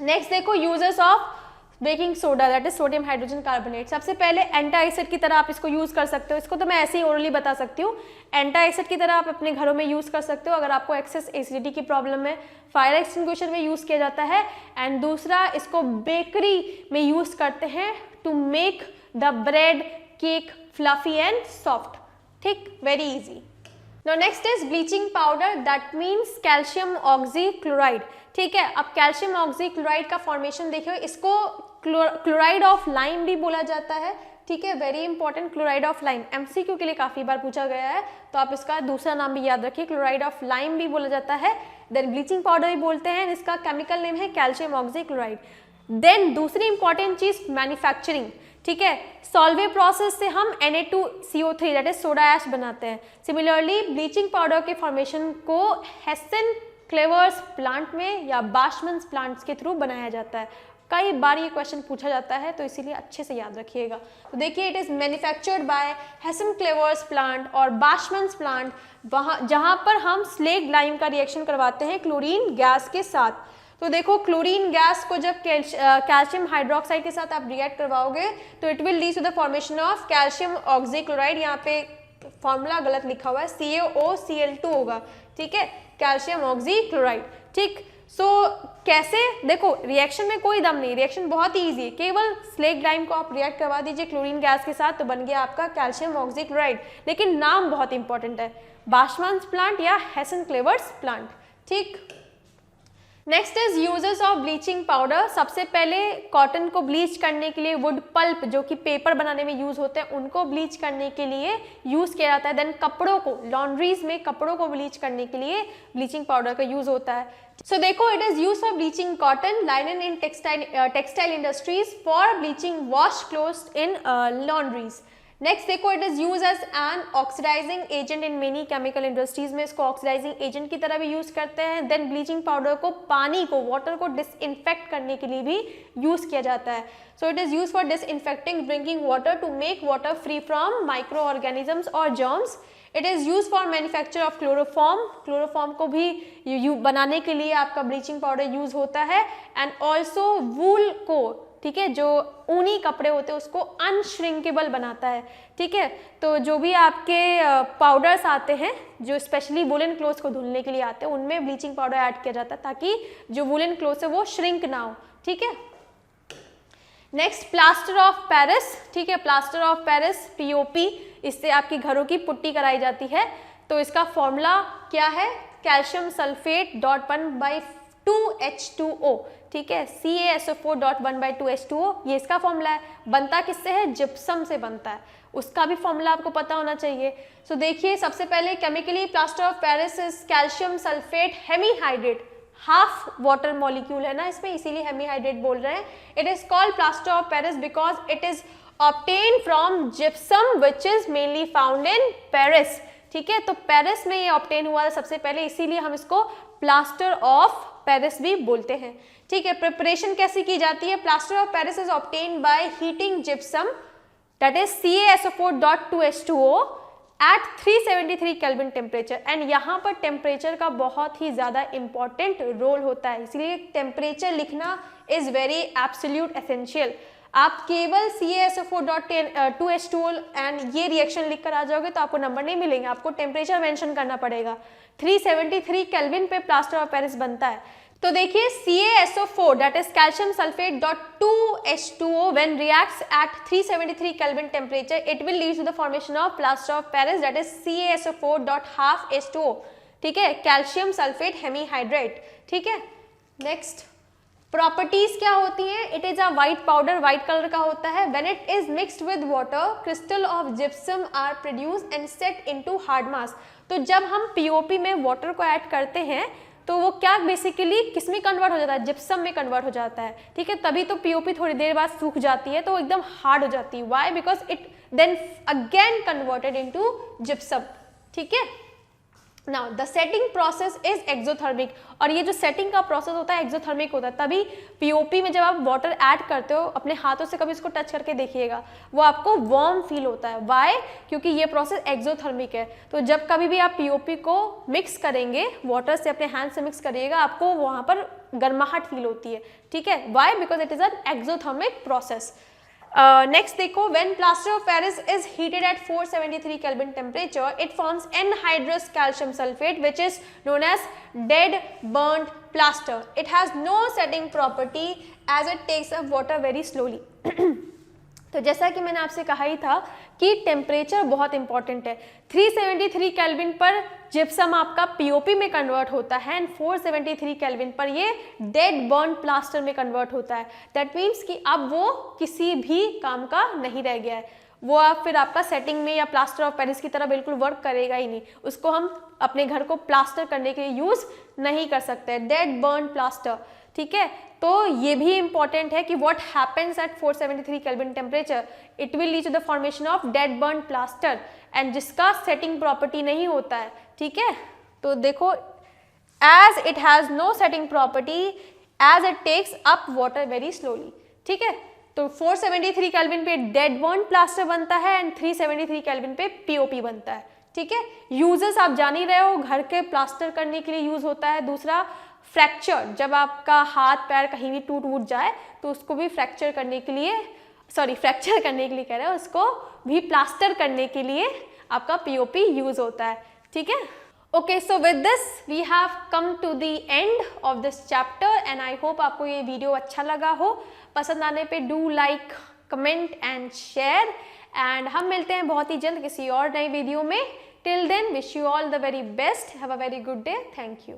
नेक्स्ट देखो, uses of baking soda that is sodium hydrogen carbonate. सबसे पहले एंटा एसिड की तरह आप इसको यूज़ कर सकते हो, इसको तो मैं ऐसे ही ओरली बता सकती हूँ। एंटा एसिड की तरह आप अपने घरों में यूज़ कर सकते हो अगर आपको एक्सेस एसिडिटी की प्रॉब्लम है। फायर एक्सटिंग्विशर में यूज़ किया जाता है। एंड दूसरा, इसको बेकरी में यूज़ करते हैं to make the bread cake fluffy and soft. ठीक, very easy. Now next is bleaching powder, that means calcium oxychloride। ठीक है, अब कैल्शियम ऑक्सीक्लोराइड का फॉर्मेशन देखिए, इसको क्लोराइड ऑफ लाइम भी बोला जाता है। ठीक है, very important, chloride of lime MCQ के लिए काफी बार पूछा गया है, तो आप इसका दूसरा नाम भी याद रखिए, क्लोराइड ऑफ लाइम भी बोला जाता है। देन ब्लीचिंग पाउडर भी बोलते हैं, इसका केमिकल नेम है कैल्शियम ऑक्सीक्लोराइड। देन दूसरी इंपॉर्टेंट चीज मैन्युफैक्चरिंग। ठीक है, सॉल्वे प्रोसेस से हम Na2CO3 दैट इज सोडा ऐश बनाते हैं। सिमिलरली ब्लीचिंग पाउडर के फॉर्मेशन को हेसन क्लेवर्स प्लांट में या बाशमन्स प्लांट्स के थ्रू बनाया जाता है। कई बार ये क्वेश्चन पूछा जाता है, तो इसीलिए अच्छे से याद रखिएगा। तो देखिए, it is manufactured by Hasenclever's plant और बाशमन्स प्लांट, वहाँ जहाँ पर हम स्लेग लाइम का रिएक्शन करवाते हैं क्लोरीन गैस के साथ। तो देखो, क्लोरीन गैस को जब कैल्शियम हाइड्रोक्साइड के साथ आप रिएक्ट करवाओगे तो it will lead to the formation of calcium oxychloride. यहाँ पे फॉर्मूला गलत लिखा हुआ है, CaOCl2 होगा। ठीक है, कैल्शियम ऑक्सीक्लोराइड। ठीक, सो कैसे, देखो रिएक्शन में कोई दम नहीं, रिएक्शन बहुत ही ईजी है, केवल स्लेग लाइम को आप रिएक्ट करवा दीजिए क्लोरीन गैस के साथ तो बन गया आपका कैल्शियम ऑक्सीक्लोराइड। लेकिन नाम बहुत इंपॉर्टेंट है, बाशमन्स प्लांट या हेसन क्लेवर्स प्लांट। ठीक, next is uses of bleaching powder. सबसे पहले कॉटन को ब्लीच करने के लिए वुड पल्प जो कि पेपर बनाने में यूज होते हैं उनको ब्लीच करने के लिए यूज किया जाता है। देन कपड़ों को, लॉन्ड्रीज में कपड़ों को ब्लीच करने के लिए ब्लीचिंग पाउडर का यूज होता है। सो देखो, it is use for bleaching cotton, linen in textile industries, for bleaching wash clothes in laundries. Next देखो, it is use as an oxidising agent in many chemical industries में इसको oxidising agent की तरह भी use करते हैं। Then bleaching powder को पानी को, वाटर को डिसइंफेक्ट करने के लिए भी यूज किया जाता है। So it is use for disinfecting drinking water to make water free from micro organisms और germs. It is use for manufacture of chloroform, chloroform को भी बनाने के लिए आपका ब्लीचिंग पाउडर यूज होता है। एंड ऑल्सो वूल को, ठीक है, जो ऊनी कपड़े होते हैं उसको अनश्रिंकेबल बनाता है। ठीक है, तो जो भी आपके पाउडर्स आते हैं जो स्पेशली वुलन क्लोथ्स को धुलने के लिए आते हैं उनमें ब्लीचिंग पाउडर ऐड किया जाता है ताकि जो वुलन क्लोथ्स है वो श्रिंक ना हो। ठीक है, नेक्स्ट प्लास्टर ऑफ पेरिस। ठीक है, प्लास्टर ऑफ पेरिस POP, इससे आपकी घरों की पुट्टी कराई जाती है। तो इसका फॉर्मूला क्या है, कैल्शियम सल्फेट .1/2H2O। ठीक है, CaSO4.1/2H2O, ये इसका फॉर्मूला है। बनता किससे है, जिप्सम से बनता है, उसका भी फॉर्मूला आपको पता होना चाहिए। सो देखिए, सबसे पहले chemically plaster of Paris is calcium sulphate hemihydrate, half water molecule है ना इसमें, इसीलिए हेमीहाइड्रेट बोल रहे हैं। It is called plaster of Paris because it is obtain from gypsum which is mainly found in Paris. ठीक है, तो पेरिस में ये ऑब्टेन हुआ था सबसे पहले, इसीलिए हम इसको प्लास्टर ऑफ पेरिस भी बोलते हैं। ठीक है, प्रिपरेशन कैसे की जाती है, plaster of Paris is obtain by heating gypsum that is CaSO4.2H2O at 373 kelvin temperature. And यहाँ पर टेम्परेचर का बहुत ही ज़्यादा इंपॉर्टेंट रोल होता है, इसलिए टेम्परेचर लिखना इज वेरी एब्सोल्यूट एसेंशियल। आप केवल CaSO4.2H2O एंड ये रिएक्शन लिख कर आ जाओगे तो आपको नंबर नहीं मिलेंगे, आपको टेम्परेचर मेंशन करना पड़ेगा। 373 केल्विन पे प्लास्टर ऑफ पेरिस बनता है। तो देखिए, CaSO4 that is calcium sulphate .2H2O when reacts at 373 kelvin temperature it will lead to the formation of plaster of Paris that is CaSO4.12H2O। ठीक है, कैल्शियम सल्फेट हेमीहाइड्रेट। ठीक है, next properties क्या होती हैं, it is a white powder, white colour का होता है। When it is mixed with water crystal of gypsum are produced and set into hard mass. तो जब हम POP में वाटर को ऐड करते हैं तो वो क्या बेसिकली किस में कन्वर्ट हो जाता है, जिप्सम में कन्वर्ट हो जाता है। ठीक है, तभी तो POP थोड़ी देर बाद सूख जाती है तो एकदम हार्ड हो जाती है। Why, because it then again converted into gypsum. ठीक है, now the setting process is exothermic, और ये जो सेटिंग का प्रोसेस होता है एक्सोथर्मिक होता है। तभी पीओपी में जब आप वाटर ऐड करते हो अपने हाथों से कभी इसको टच करके देखिएगा, वो आपको वार्म फील होता है। वाई? क्योंकि ये प्रोसेस एक्सोथर्मिक है। तो जब कभी भी आप पीओपी को मिक्स करेंगे वाटर से, अपने हैंड से मिक्स करिएगा, आपको वहाँ पर गर्माहट फील होती है, ठीक है। Why? Because it is an exothermic process. Next देखो, when plaster of Paris is heated at 473 Kelvin temperature, it forms anhydrous calcium sulfate, which is known as dead burnt plaster. It has no setting property as it takes up water very slowly. तो जैसा कि मैंने आपसे कहा ही था कि temperature बहुत important है। 373 केल्विन पर जिप्सम आपका पीओपी में कन्वर्ट होता है एंड 473 केल्विन पर ये डेड बर्न प्लास्टर में कन्वर्ट होता है। दैट मीन्स कि अब वो किसी भी काम का नहीं रह गया है, वो अब फिर आपका सेटिंग में या प्लास्टर ऑफ पेरिस की तरह बिल्कुल वर्क करेगा ही नहीं। उसको हम अपने घर को प्लास्टर करने के लिए यूज नहीं कर सकते। डेड बर्न प्लास्टर, ठीक है। तो ये भी इंपॉर्टेंट है कि what happens at 473 kelvin temperature, it will lead to the formation of dead burn plaster and जिसका सेटिंग प्रॉपर्टी नहीं होता है, ठीक है। तो देखो, as it has no setting property as it takes up water very slowly, ठीक है। तो 473 केल्विन पे डेड बर्न प्लास्टर बनता है एंड 373 केल्विन पे पीओपी बनता है, ठीक है। यूजेस आप जान ही रहे हो, घर के प्लास्टर करने के लिए यूज होता है। दूसरा, फ्रैक्चर, जब आपका हाथ पैर कहीं भी टूट वूट जाए तो उसको भी फ्रैक्चर करने के लिए कह रहे हैं, उसको भी प्लास्टर करने के लिए आपका पीओपी यूज होता है, ठीक है। Okay, so with this we have come to the end of this chapter and I hope आपको ये वीडियो अच्छा लगा हो। पसंद आने पे do like, comment and share, and हम मिलते हैं बहुत ही जल्द किसी और नई वीडियो में। Till then, wish you all the very best, have a very good day, thank you.